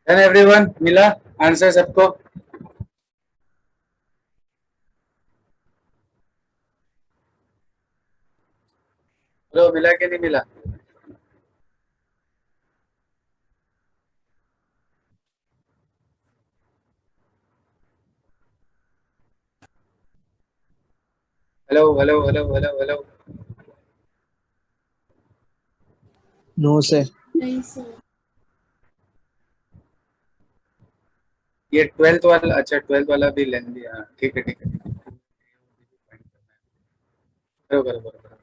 एंड एवरीवन मिला आंसर सबको? हेलो, मिला कि नहीं मिला? Hello hello hello hello hello. No, sir. नहीं सर। ये 12th वाला, अच्छा 12th वाला भी लेन दिया, ठीक है ठीक है। करो करो करो करो।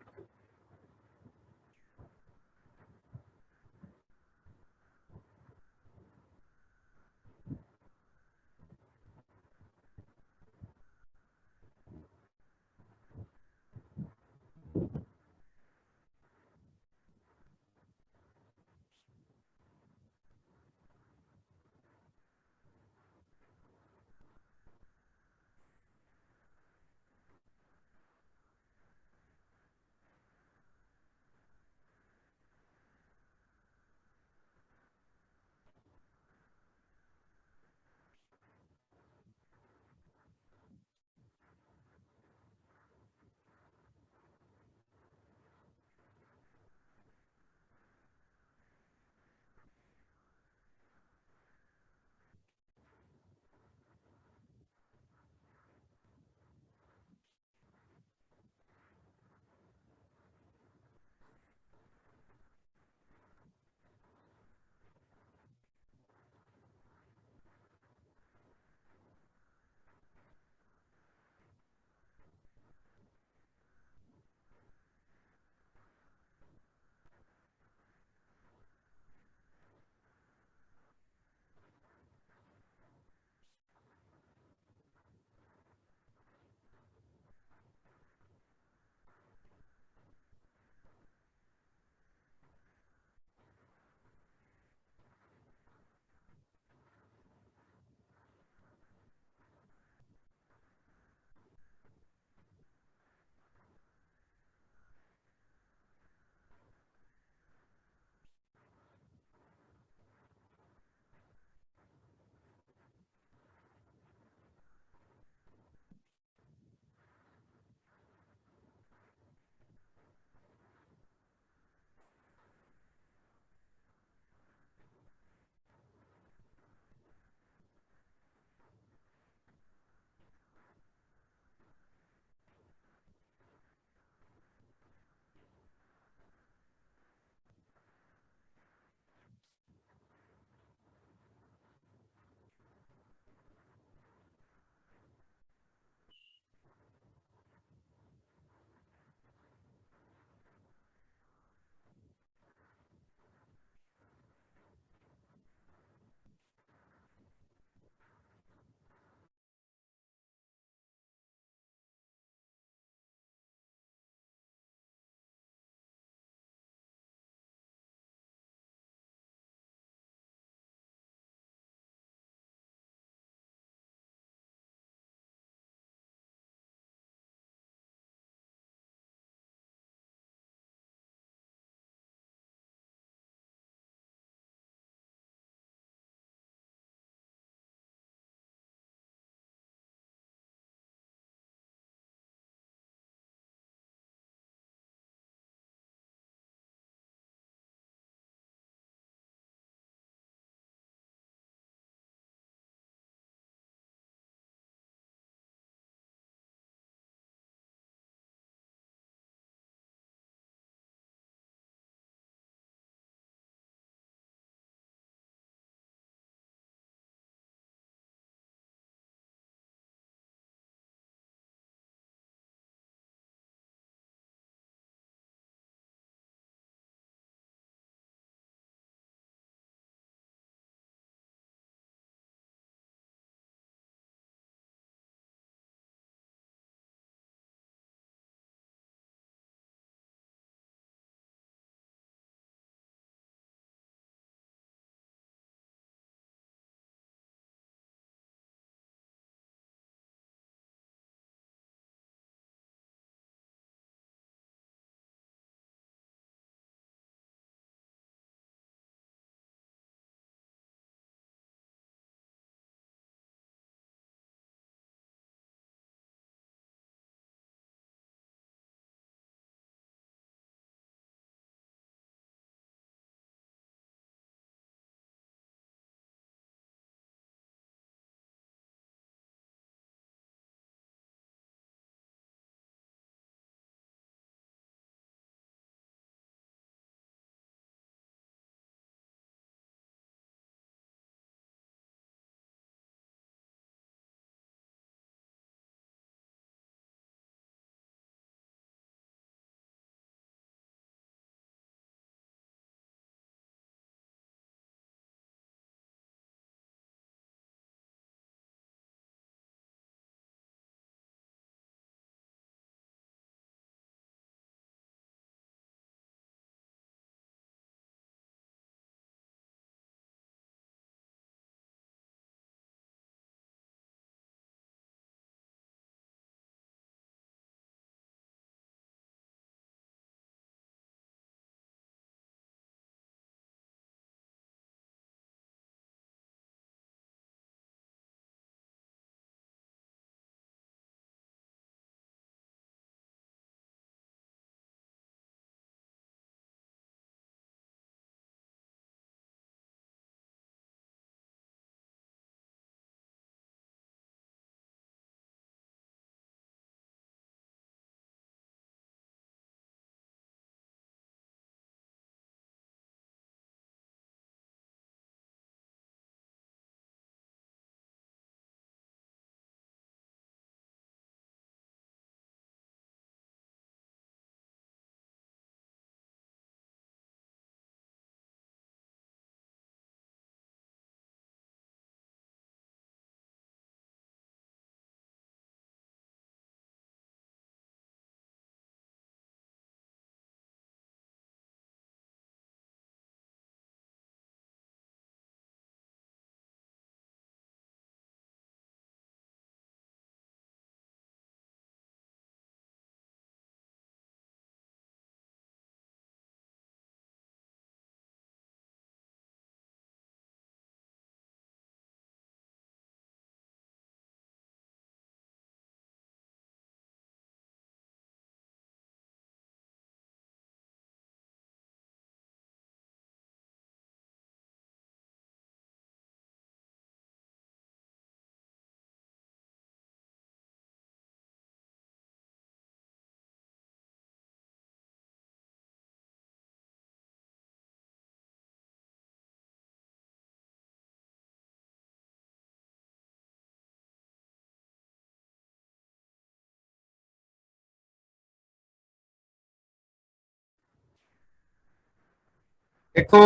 देखो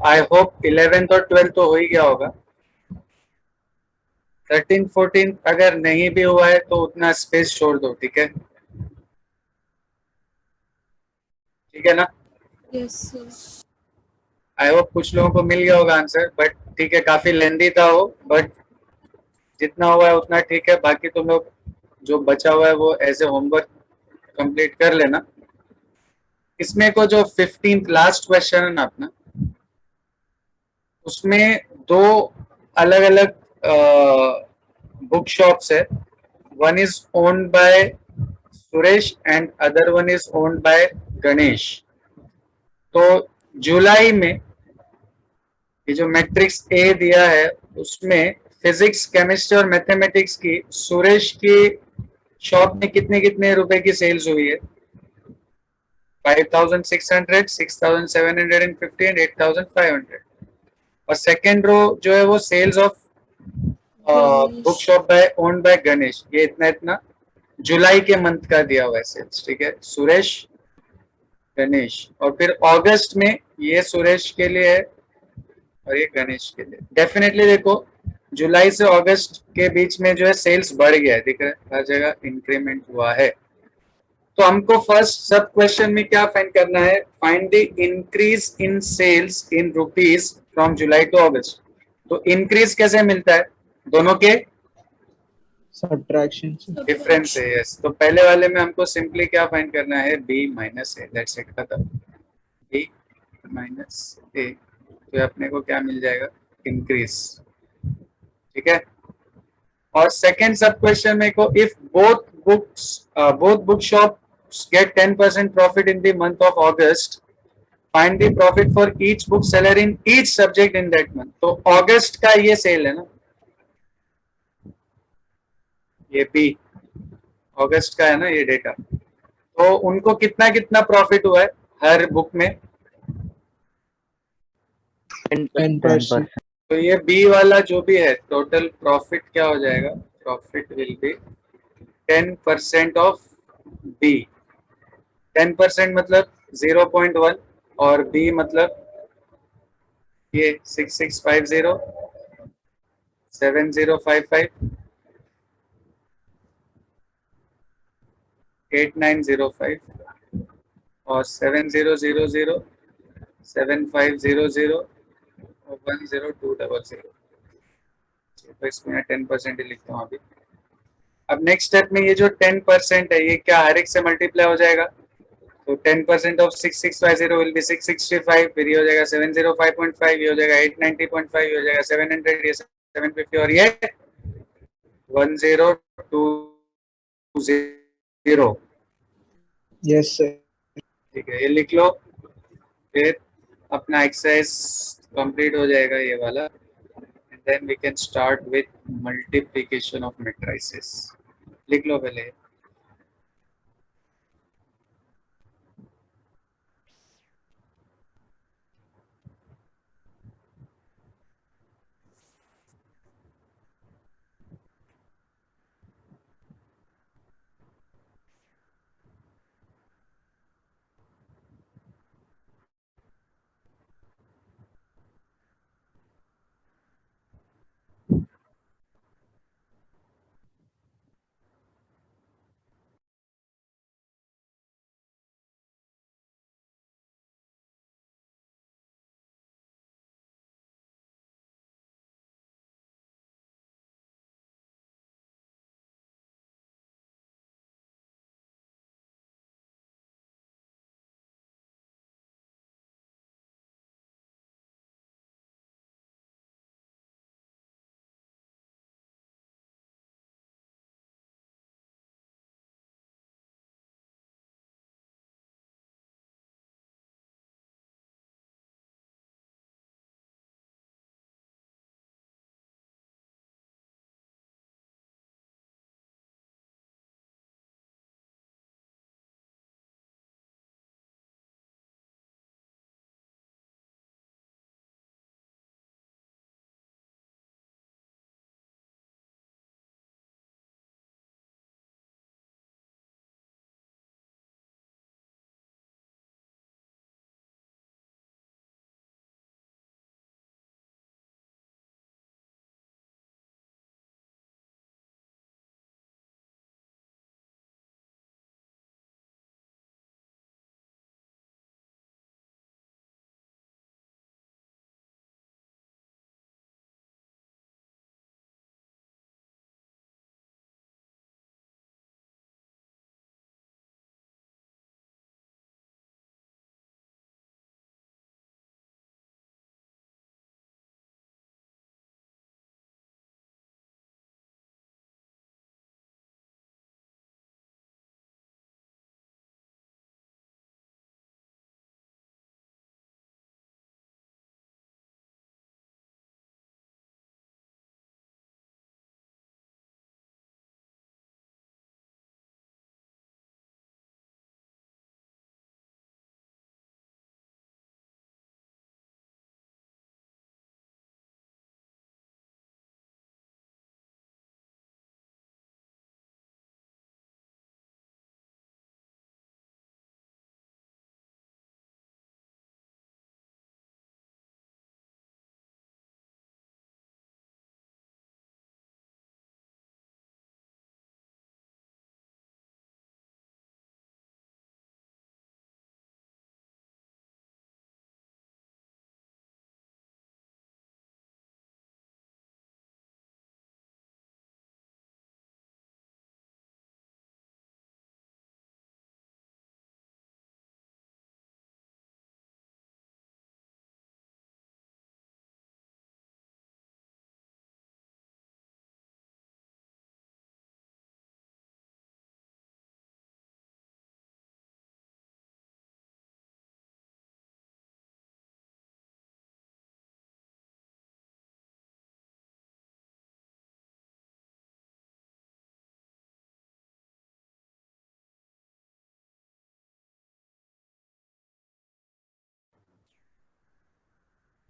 आई होप 11th और 12th तो हो ही गया होगा। 13 14 अगर नहीं भी हुआ है तो उतना स्पेस छोड़ दो, ठीक है? ठीक है ना? Yes, sir. आई होप कुछ लोगों को मिल गया होगा आंसर, बट ठीक है, काफी लेंदी था वो, बट जितना हुआ है उतना ठीक है। बाकी तुम लोग जो बचा हुआ है वो एज ए होमवर्क कंप्लीट कर लेना। इसमें को जो 15th लास्ट क्वेश्चन है ना अपना, उसमें दो अलग अलग बुक शॉप्स है। One is owned by Suresh and other one is owned by Ganesh. तो जुलाई में ये जो मैट्रिक्स ए दिया है उसमें फिजिक्स, केमिस्ट्री और मैथमेटिक्स की सुरेश की शॉप में कितने कितने रुपए की सेल्स हुई है? 5600, 6750 एंड 8500। और सेकेंड रो जो है वो sales of book shop by owned by Ganesh, ये इतना इतना जुलाई के मंथ का दिया हुआ है सेल्स, ठीक है? सुरेश, गणेश। और फिर अगस्त में ये सुरेश के लिए है और ये गणेश के लिए। डेफिनेटली देखो जुलाई से अगस्त के बीच में जो है सेल्स बढ़ गया है, दिख रहा है हर जगह इंक्रीमेंट हुआ है। तो हमको फर्स्ट सब क्वेश्चन में क्या फाइंड करना है? Find the increase in sales in rupees from July to August. तो इंक्रीज कैसे मिलता है? दोनों के सब्ट्रैक्शन से। डिफरेंस है, यस। तो पहले वाले में हमको सिंपली क्या फाइंड करना है? B minus A, that's it, खत्म। बी माइनस ए, तो अपने को क्या मिल जाएगा? इंक्रीज, ठीक है? और सेकेंड सब क्वेश्चन में को if both bookshops get 10% profit in the month of August, find the profit for each bookseller in each subject in that month। तो अगस्त का ये सेल है ना, ये बी अगस्त का है ना ये डेटा। तो उनको कितना कितना प्रॉफिट हुआ है हर बुक में? 10%। तो ये बी वाला जो भी है टोटल प्रॉफिट क्या हो जाएगा? Profit will be 10% of B. 10% मतलब 0.1 और बी मतलब ये 6650, 7055, 8905 और 7000, 7500 और 10200। तो इसको मैं 10% ही लिखता हूँ अभी। अब नेक्स्ट स्टेप में ये जो 10% है ये क्या हर एक से मल्टीप्लाई हो जाएगा? तो 10% ऑफ 6650 विल बी 665, फिर ये हो जाएगा 705.5, ये हो जाएगा 890.5, ये हो जाएगा 700, ये 750 और ये 1020। Yes sir. ठीक है, ये लिख लो। फिर अपना एक्सरसाइज कंप्लीट हो जाएगा ये वाला, and then we can start with multiplication of matrices. लिख लो पहले।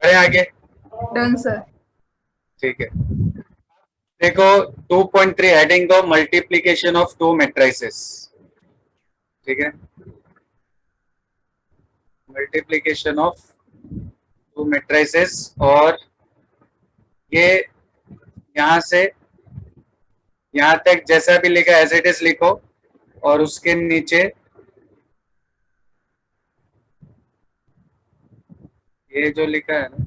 बढ़े आगे। Done sir. ठीक है, देखो 2.3 हेडिंग दो मल्टीप्लीकेशन ऑफ टू मैट्रिसेस। ठीक है, मल्टीप्लीकेशन ऑफ टू मैट्रिसेस, और ये यहां से यहां तक जैसा भी लिखा एज इट इज लिखो, और उसके नीचे ये जो लिखा है ना,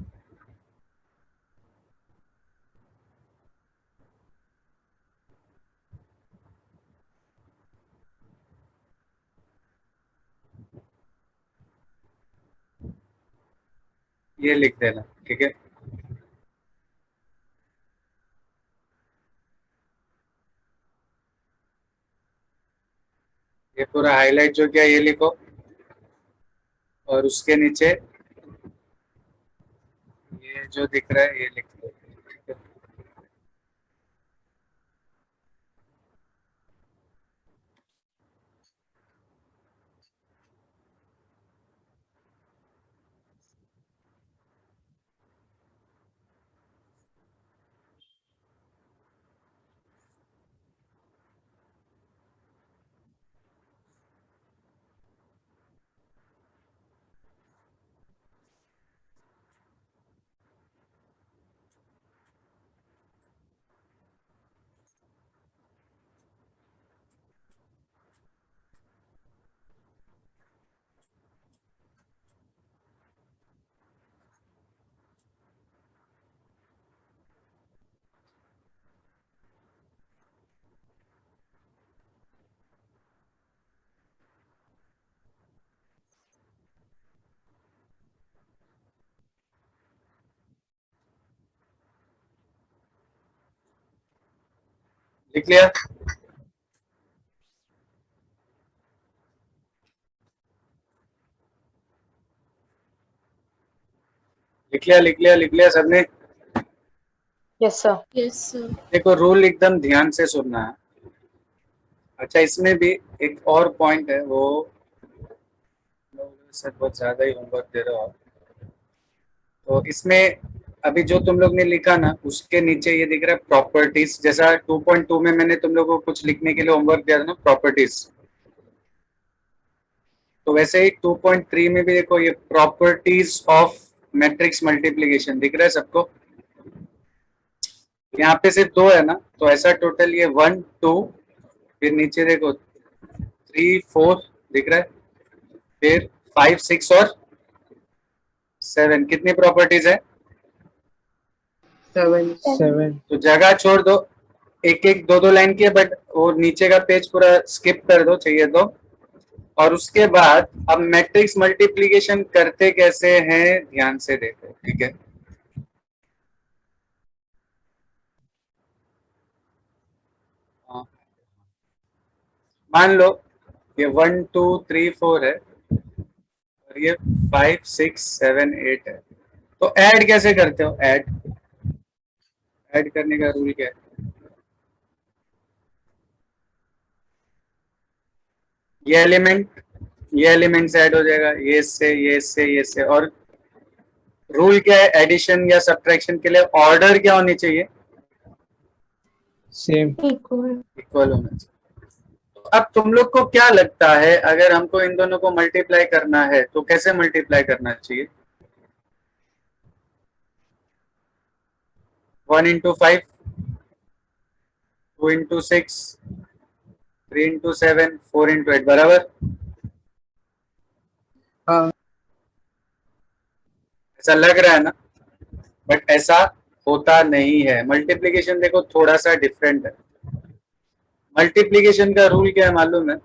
ये लिख देना। ठीक है, ये पूरा हाईलाइट जो किया ये लिखो, और उसके नीचे ये जो दिख रहा है ये लिख दो। ठीक है, लिख लिया। लिख लिया, लिख लिया, लिख लिया सबने। Yes sir. Yes sir. देखो रूल एकदम ध्यान से सुनना है। अच्छा, इसमें भी एक और पॉइंट है, वो सर बहुत ज्यादा ही होमवर्क दे रहे हो आप। तो इसमें अभी जो तुम लोग ने लिखा ना, उसके नीचे ये दिख रहा है प्रॉपर्टीज। जैसा 2.2 में मैंने तुम लोगों को कुछ लिखने के लिए होमवर्क दिया था ना, प्रॉपर्टीज, तो वैसे ही 2.3 में भी देखो ये प्रॉपर्टीज ऑफ मैट्रिक्स मल्टीप्लिकेशन दिख रहा है सबको। यहाँ पे सिर्फ दो है ना, तो ऐसा टोटल ये 1 2, फिर नीचे देखो 3 4 दिख रहा है, फिर 5 6 और 7। कितनी प्रॉपर्टीज है? 7. तो जगह छोड़ दो, एक एक दो दो लाइन की है, बट वो नीचे का पेज पूरा स्किप कर दो चाहिए तो। और उसके बाद अब मैट्रिक्स मल्टीप्लिकेशन करते कैसे हैं ध्यान से देखो। ठीक है, मान लो ये 1 2 3 4 है, और ये 5 6 7 8 है। तो ऐड कैसे करते हो? ऐड करने का रूल क्या है? ये एलिमेंट से ऐड हो जाएगा, ये इससे, ये इससे, ये इससे। और रूल क्या है एडिशन या सब्ट्रैक्शन के लिए? ऑर्डर क्या होनी चाहिए? Same. इक्वल होना चाहिए। तो अब तुम लोग को क्या लगता है, अगर हमको इन दोनों को मल्टीप्लाई करना है तो कैसे मल्टीप्लाई करना चाहिए? 1 into 5, 2 into 6, 3 into 7, 4 into 8 बराबर। हाँ. ऐसा लग रहा है ना, बट ऐसा होता नहीं है। मल्टीप्लिकेशन देखो थोड़ा सा डिफरेंट है। मल्टीप्लिकेशन का रूल क्या है मालूम है?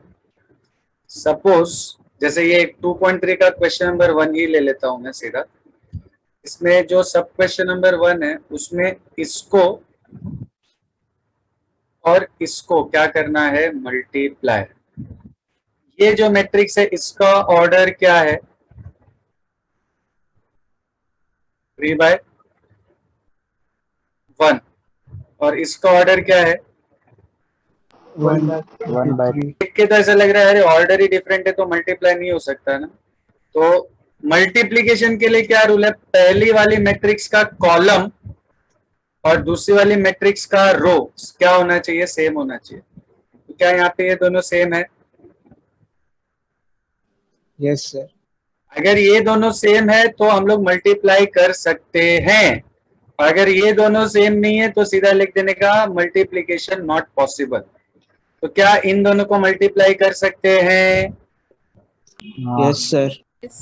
सपोज जैसे ये 2.3 का क्वेश्चन नंबर 1 ही ले लेता हूं मैं सीधा। इसमें जो सब क्वेश्चन नंबर 1 है उसमें इसको और इसको क्या करना है? मल्टीप्लाई। ये जो मैट्रिक्स है इसका ऑर्डर क्या है? 3/1। और इसका ऑर्डर क्या है? 1 1 by 3. देख के तो ऐसा लग रहा है अरे ऑर्डर ही डिफरेंट है तो मल्टीप्लाई नहीं हो सकता ना। तो मल्टीप्लीकेशन के लिए क्या रूल है, पहली वाली मैट्रिक्स का कॉलम और दूसरी वाली मैट्रिक्स का रो क्या होना चाहिए, सेम होना चाहिए। तो क्या यहाँ पे ये दोनों सेम है? Yes, sir. अगर ये दोनों सेम है तो हम लोग मल्टीप्लाई कर सकते हैं, और अगर ये दोनों सेम नहीं है तो सीधा लिख देने का मल्टीप्लीकेशन नॉट पॉसिबल। तो क्या इन दोनों को मल्टीप्लाई कर सकते हैं? Yes, sir.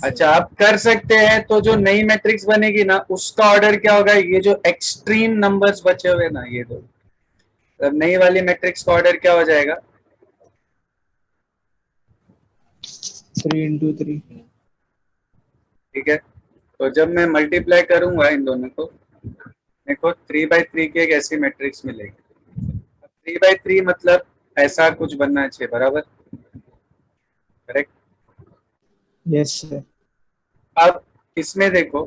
अच्छा, आप कर सकते हैं तो जो नई मैट्रिक्स बनेगी ना उसका ऑर्डर क्या होगा, ये जो एक्सट्रीम नंबर्स बचे हुए ना ये दो, तो नई वाली मैट्रिक्स का ऑर्डर क्या हो जाएगा? 3 into 3. ठीक है, तो जब मैं मल्टीप्लाई करूंगा इन दोनों को, मेरे को 3/3 की एक ऐसी मैट्रिक्स मिलेगी। 3/3 मतलब ऐसा कुछ बनना चाहिए, बराबर, करेक्ट। Yes, sir. अब इसमें देखो,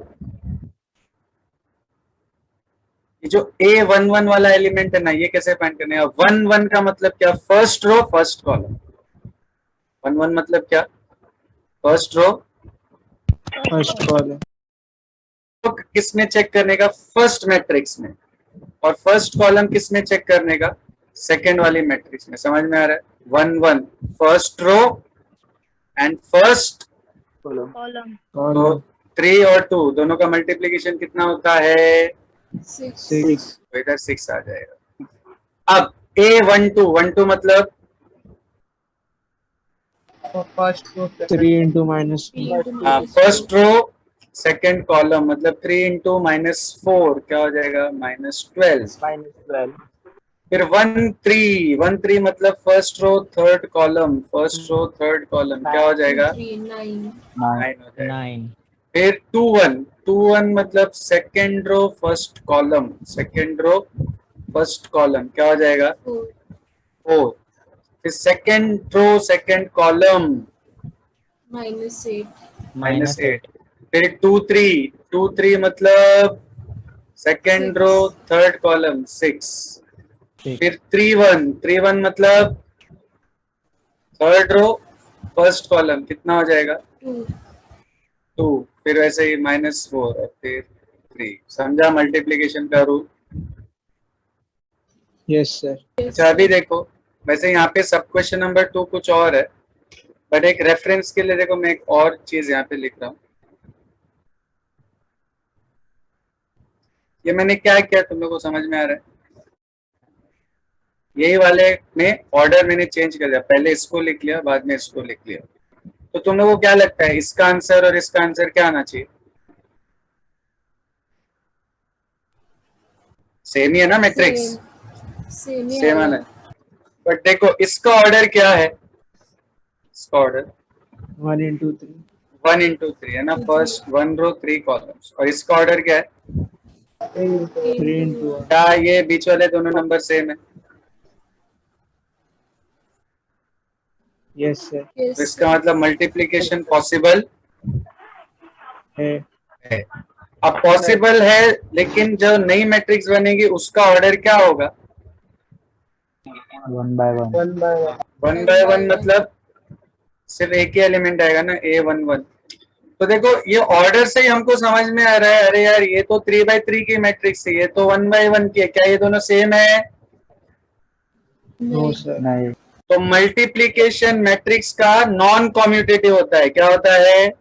ये जो A11 वाला एलिमेंट है ना, ये कैसे फाइंड करने का? 1 1 का मतलब क्या? First row first column. 1 1 मतलब क्या? First row. First column. तो किस में चेक करने का? फर्स्ट मैट्रिक्स में। और फर्स्ट कॉलम किस में चेक करने का? सेकेंड वाली मैट्रिक्स में। समझ में आ रहा है? 1 1 first row and first column. तो Column. 3 और 2 दोनों का मल्टीप्लीकेशन कितना होता है? 6. तो इधर 6 आ जाएगा। अब A12 मतलब first 3 into minus 2. First row second column मतलब 3 इंटू -4 क्या हो जाएगा? -12। -12 फिर 1 3 मतलब first row third column, first row third column क्या हो जाएगा? 9 हो जाएगा। 9 फिर 2 1 मतलब second row first column, second row first column क्या हो जाएगा? 4। फिर सेकेंड रो सेकेंड कॉलम -8। फिर 2 3 मतलब सेकेंड रो थर्ड कॉलम 6। फिर 3 1 मतलब थर्ड रो फर्स्ट कॉलम कितना हो जाएगा? 2। फिर वैसे ही -4 और फिर 3। समझा मल्टीप्लीकेशन का रूल? Yes, sir. अच्छा, अभी देखो, वैसे यहाँ पे सब क्वेश्चन नंबर 2 कुछ और है, बट एक रेफरेंस के लिए देखो मैं एक और चीज यहाँ पे लिख रहा हूँ। ये मैंने क्या किया तुम लोगों को समझ में आ रहा है? यही वाले में ऑर्डर मैंने चेंज कर दिया, पहले इसको लिख लिया बाद में इसको लिख लिया। तो तुम लोगों को क्या लगता है इसका आंसर और इसका आंसर क्या आना चाहिए? सेम ही है ना मैट्रिक्स? सेम आना। बट देखो इसका ऑर्डर क्या है? इसका ऑर्डर 1 into 3. 1 इंटू 3 है ना, फर्स्ट 1 रो 3 कॉलम्स। और इसका ऑर्डर क्या है? 3 into 1. क्या ये बीच वाले दोनों नंबर सेम है? Yes, sir. तो इसका मतलब मल्टीप्लीकेशन पॉसिबल है. है। अब पॉसिबल है, लेकिन जो नई मैट्रिक्स बनेगी उसका ऑर्डर क्या होगा? 1 by 1 1 by 1. 1 बाय 1 मतलब सिर्फ एक ही एलिमेंट आएगा ना, A11। तो देखो ये ऑर्डर से ही हमको समझ में आ रहा है, अरे यार ये तो 3/3 की मैट्रिक्स है, ये तो 1 by 1 की है, क्या ये दोनों सेम है? No, sir. नहीं तो मल्टीप्लीकेशन मैट्रिक्स का नॉन कॉम्यूटेटिव होता है। क्या होता है?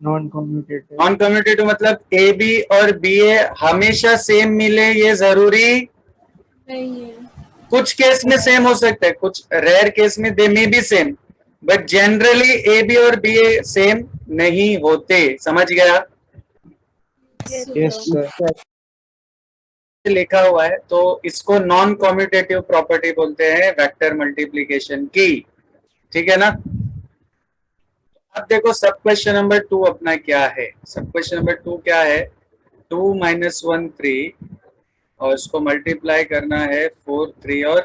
Non-commutative. नॉन कम्यूटेटिव मतलब ए बी और बी ए हमेशा सेम मिले ये जरूरी नहीं है। कुछ केस में सेम हो सकता है, कुछ रेयर केस में they may be same, but generally A B और बी ए सेम नहीं होते। समझ गया? Yes, sir. लिखा हुआ है, तो इसको नॉन कम्यूटेटिव प्रॉपर्टी बोलते हैं वेक्टर मल्टीप्लीकेशन की। ठीक है ना? अब देखो सब क्वेश्चन नंबर 2 अपना क्या है। सब क्वेश्चन नंबर 2 क्या है? 2 - 1 3 और इसको मल्टीप्लाई करना है 4 3 और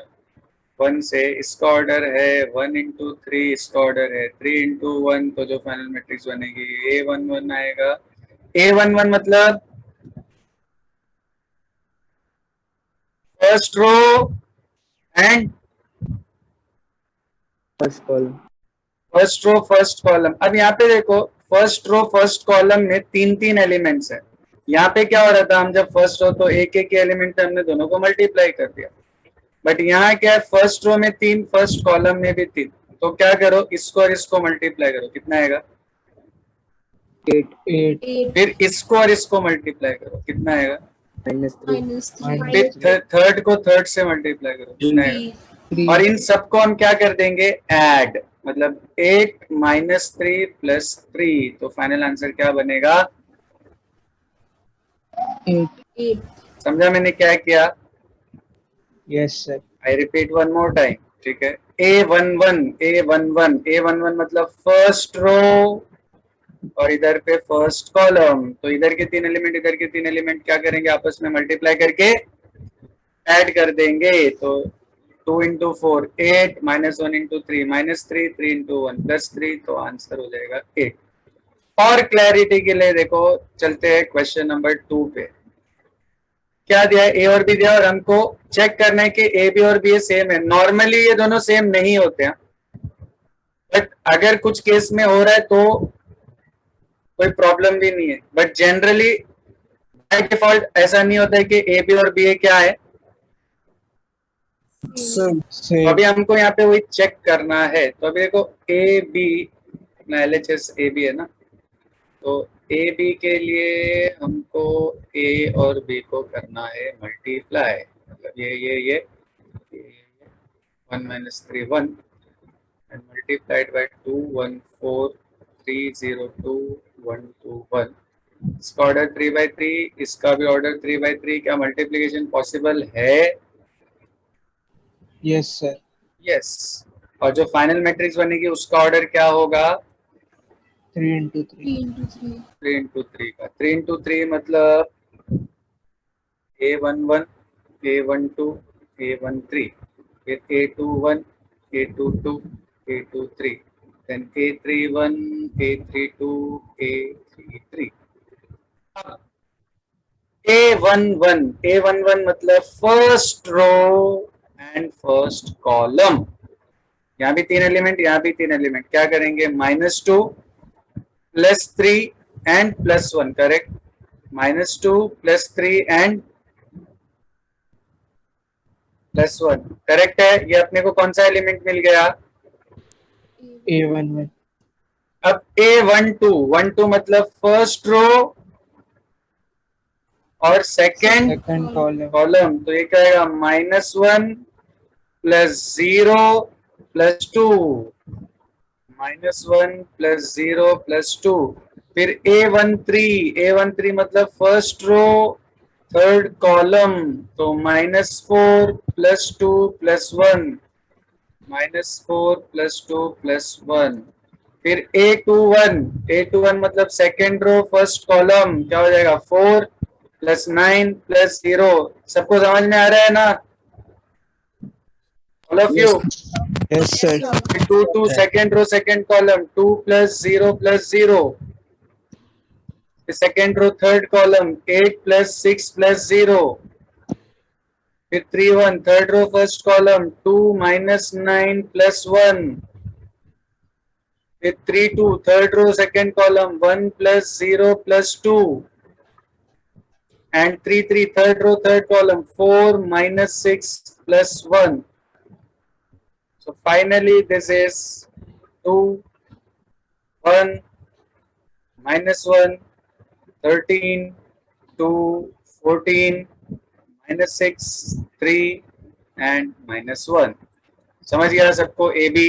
1 से। इसका ऑर्डर है 1 इंटू 3, इसका ऑर्डर है 3 इंटू 1। तो जो फाइनल मैट्रिक्स बनेगी A11 आएगा। A11 मतलब first row and first column first row first column. अब यहाँ पे देखो फर्स्ट रो फर्स्ट कॉलम में तीन तीन एलिमेंट्स है। यहाँ पे क्या हो रहा था, हम जब फर्स्ट रो तो एक एक एलिमेंट हमने दोनों को मल्टीप्लाई कर दिया, बट यहाँ क्या है फर्स्ट रो में तीन फर्स्ट कॉलम में भी तीन, तो क्या करो इसको और इसको मल्टीप्लाई करो, कितना आएगा 8 फिर इसको और इसको मल्टीप्लाई करो, कितना आएगा -3 फिर थर्ड को थर्ड से मल्टीप्लाई करो, कितना आएगा 3 और इन सबको हम क्या कर देंगे ऐड, मतलब 8 -3 +3, तो फाइनल आंसर क्या बनेगा 8 समझा मैंने क्या किया? Yes sir I repeat one more time, ठीक है। A11 मतलब फर्स्ट रो और इधर पे फर्स्ट कॉलम, तो इधर के तीन एलिमेंट इधर के तीन एलिमेंट क्या करेंगे आपस में मल्टीप्लाई करके ऐड कर देंगे, तो 2 × 4 8 -1 × 3 -3 3 × 1 +3, तो आंसर हो जाएगा 8। और क्लैरिटी के लिए देखो चलते हैं क्वेश्चन नंबर 2 पे। क्या दिया है, ए और बी दिया और हमको चेक करना है कि ए बी और बी सेम है। नॉर्मली ये दोनों सेम नहीं होते हैं, बट अगर कुछ केस में हो रहा है तो कोई प्रॉब्लम भी नहीं है, बट जनरली बाय डिफॉल्ट ऐसा नहीं होता है कि ए बी और बी क्या है। तो सेम अभी हमको यहाँ पे वही चेक करना है, तो अभी देखो ए बी अपना LHS ए बी है ना, तो ए बी के लिए हमको ए और बी को करना है मल्टीप्लाई, मतलब ये 1 - 3 1 एंड मल्टीप्लाइड बाय 2 1 4 3 0 2 1 2 1। इसका ऑर्डर 3/3, इसका भी ऑर्डर 3/3। क्या मल्टीप्लिकेशन पॉसिबल है? Yes sir yes. और जो फाइनल मैट्रिक्स बनेगी उसका ऑर्डर क्या होगा 3 × 3 3 × 3 3 × 3 का। 3 × 3 मतलब A11 A12 A13, फिर A21 A22 A23, then A31 A32 A33। A11 मतलब first row and first column. यहाँ भी तीन एलिमेंट यहाँ भी तीन एलिमेंट, क्या करेंगे -2 +3 एंड +1, करेक्ट। -2 +3 एंड +1 करेक्ट है। ये अपने को कौन सा एलिमेंट मिल गया? A11 अब A12 मतलब फर्स्ट रो और सेकेंड सेकंड कॉलम कॉलम, तो ये क्या आएगा -1 +0 +2 -1 +0 +2। फिर A13 मतलब फर्स्ट रो थर्ड कॉलम, तो -4 +2 +1 -4 +2 +1। फिर A21 मतलब सेकेंड रो फर्स्ट कॉलम, क्या हो जाएगा 4 +9 +0। सबको समझ में आ रहा है ना all of you? Yes sir 2 second row second column 2 +0 +0। Second row third column 8 +6 +0। फिर 3 थर्ड रो फर्स्ट कॉलम 2 -9 +1। फिर 3 third row second column 1 +0 +2 and 3 third row third column 4 -6 +1. So finally this is 2 1 -1 13 2 14 -6 3 and -1। समझ गया सबको A B?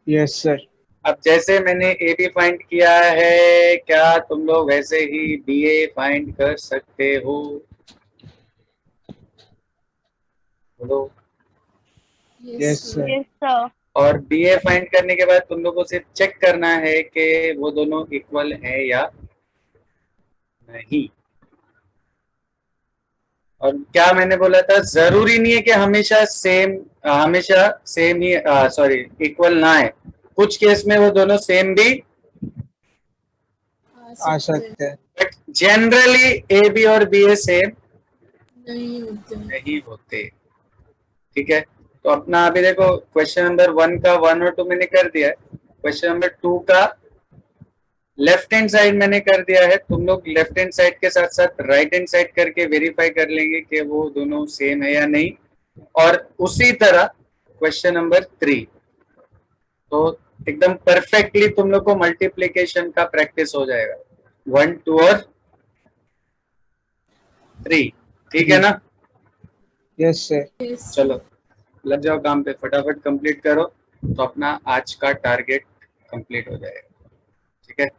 Yes sir अब जैसे मैंने A B find किया है, क्या तुम लोग वैसे ही बी ए फाइंड कर सकते हो? बोलो। यस सर और बी ए फाइंड करने के बाद तुम लोगों से चेक करना है कि वो दोनों इक्वल है या नहीं। और क्या मैंने बोला था, जरूरी नहीं है कि हमेशा सेम ही इक्वल ना है। कुछ केस में वो दोनों सेम भी आ सकते हैं बट जनरली ए बी और बी ए सेम नहीं होते। नहीं होते। ठीक है, तो अपना अभी देखो क्वेश्चन नंबर 1 का 1 और 2 मैंने कर दिया है, क्वेश्चन नंबर 2 का लेफ्ट हैंड साइड मैंने कर दिया है, तुम लोग लेफ्ट हैंड साइड के साथ साथ राइट हैंड साइड करके वेरीफाई कर लेंगे कि वो दोनों सेम है या नहीं। और उसी तरह क्वेश्चन नंबर 3, तो एकदम परफेक्टली तुम लोग को मल्टीप्लीकेशन का प्रैक्टिस हो जाएगा, 1 2 और 3, ठीक है ना? Yes sir. चलो लग जाओ काम पे, फटाफट कंप्लीट करो तो अपना आज का टारगेट कंप्लीट हो जाएगा, ठीक है?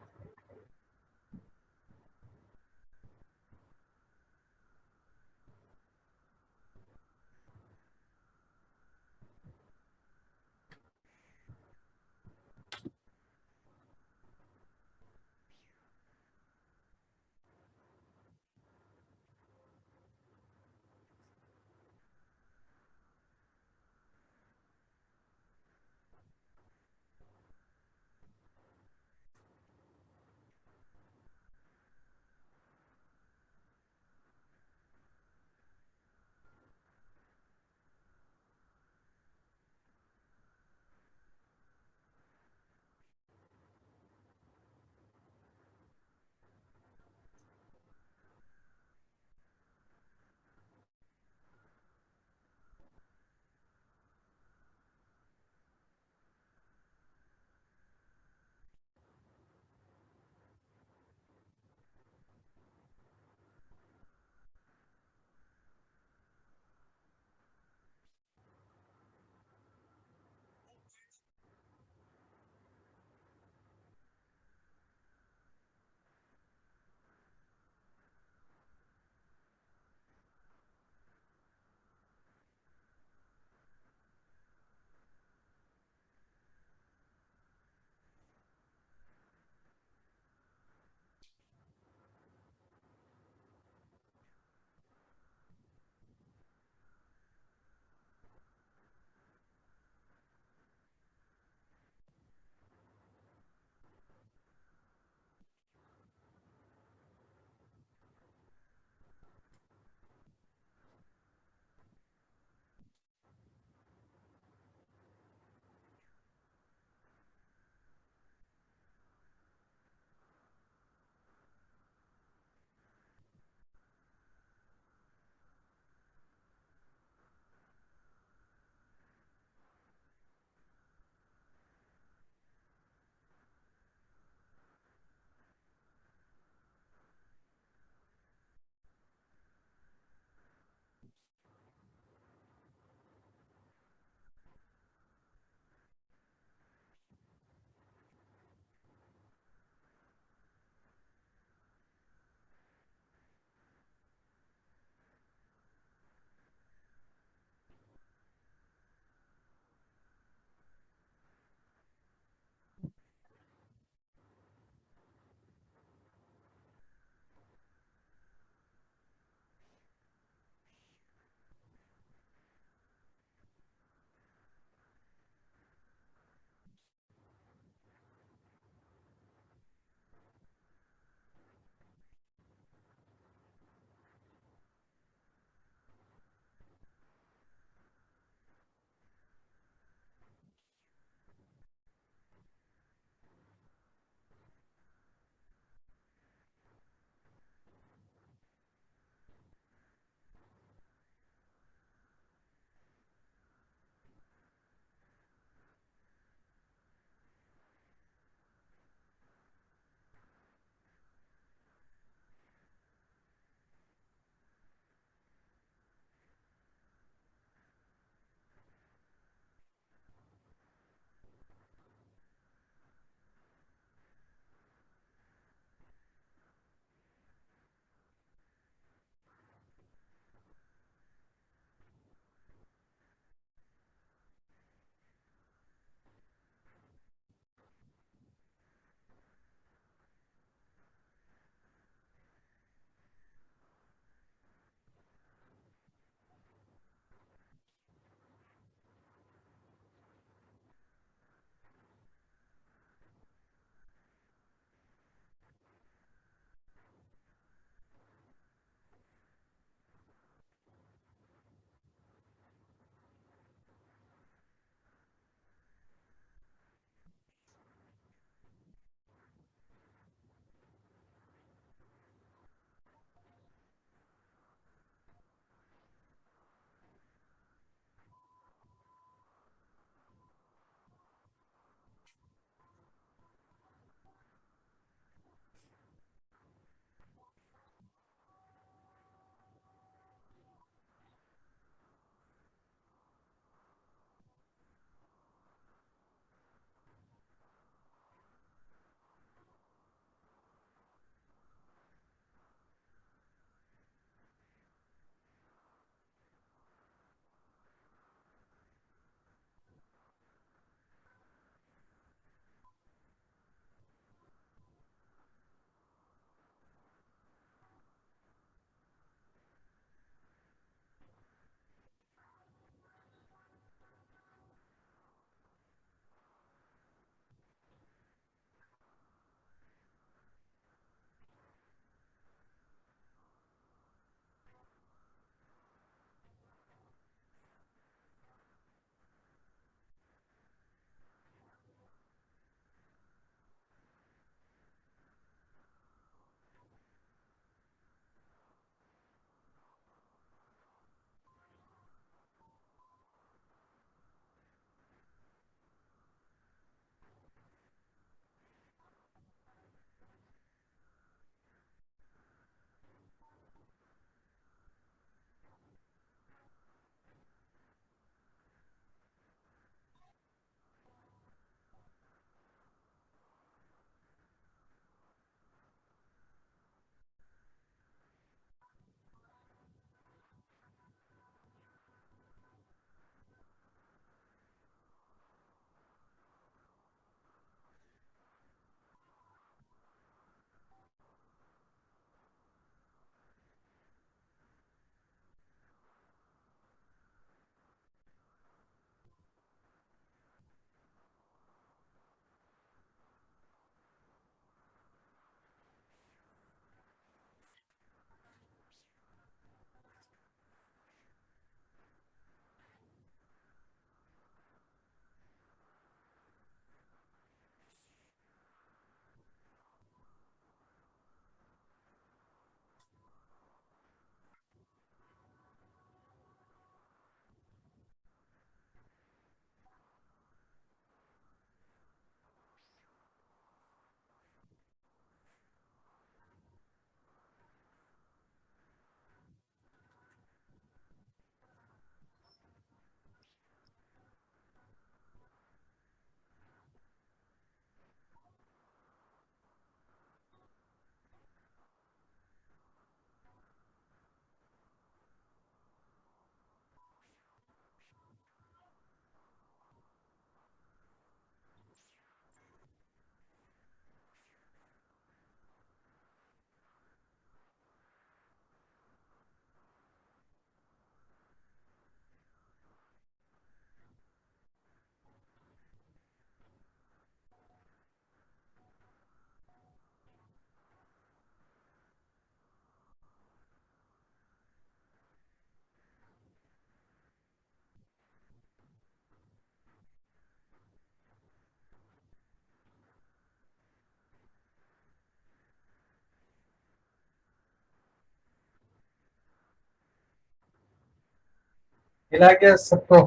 मिला क्या सबको?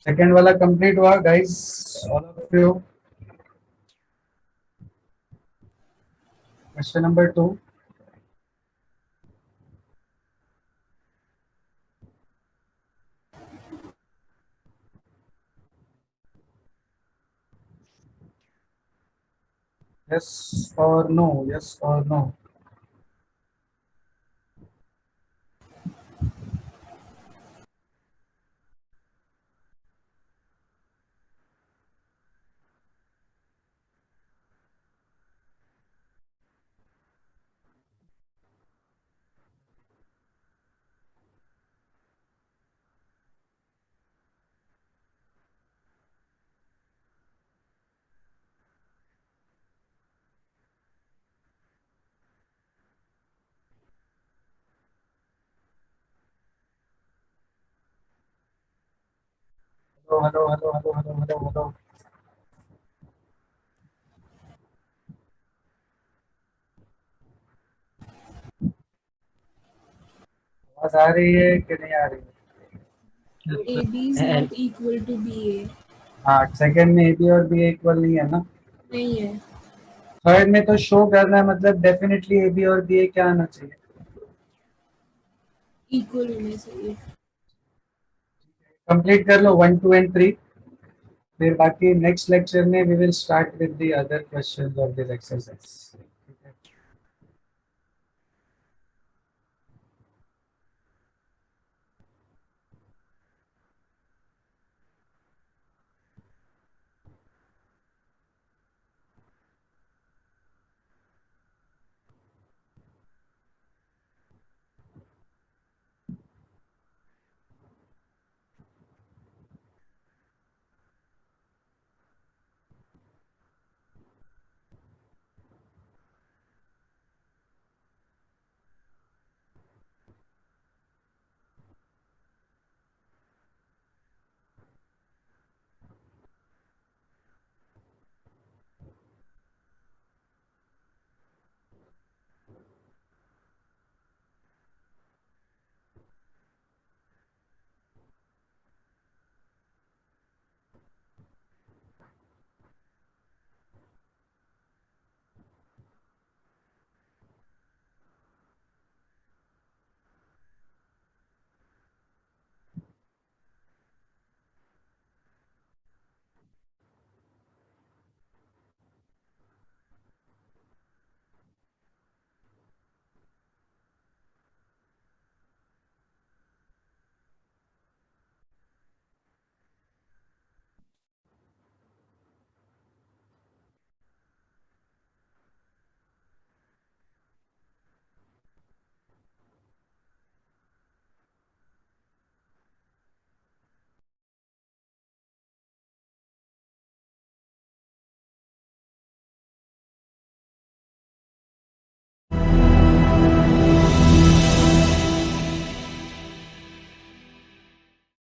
सेकंड वाला कंप्लीट हुआ guys, all of you? Question number 2. Yes or no? Yes or no? Hello. आवाज आ रही है कि नहीं आ रही है? AB is not equal to BA. हाँ, सेकंड में ए बी और बी इक्वल नहीं है ना. नहीं है. थर्ड में तो शो करना है, मतलब डेफिनेटली ए बी और बी ए क्या आना चाहिए? Equal होने चाहिए. कंप्लीट कर लो 1 2 एंड 3. फिर बाकी नेक्स्ट लेक्चर में we will start with the other questions of this exercise.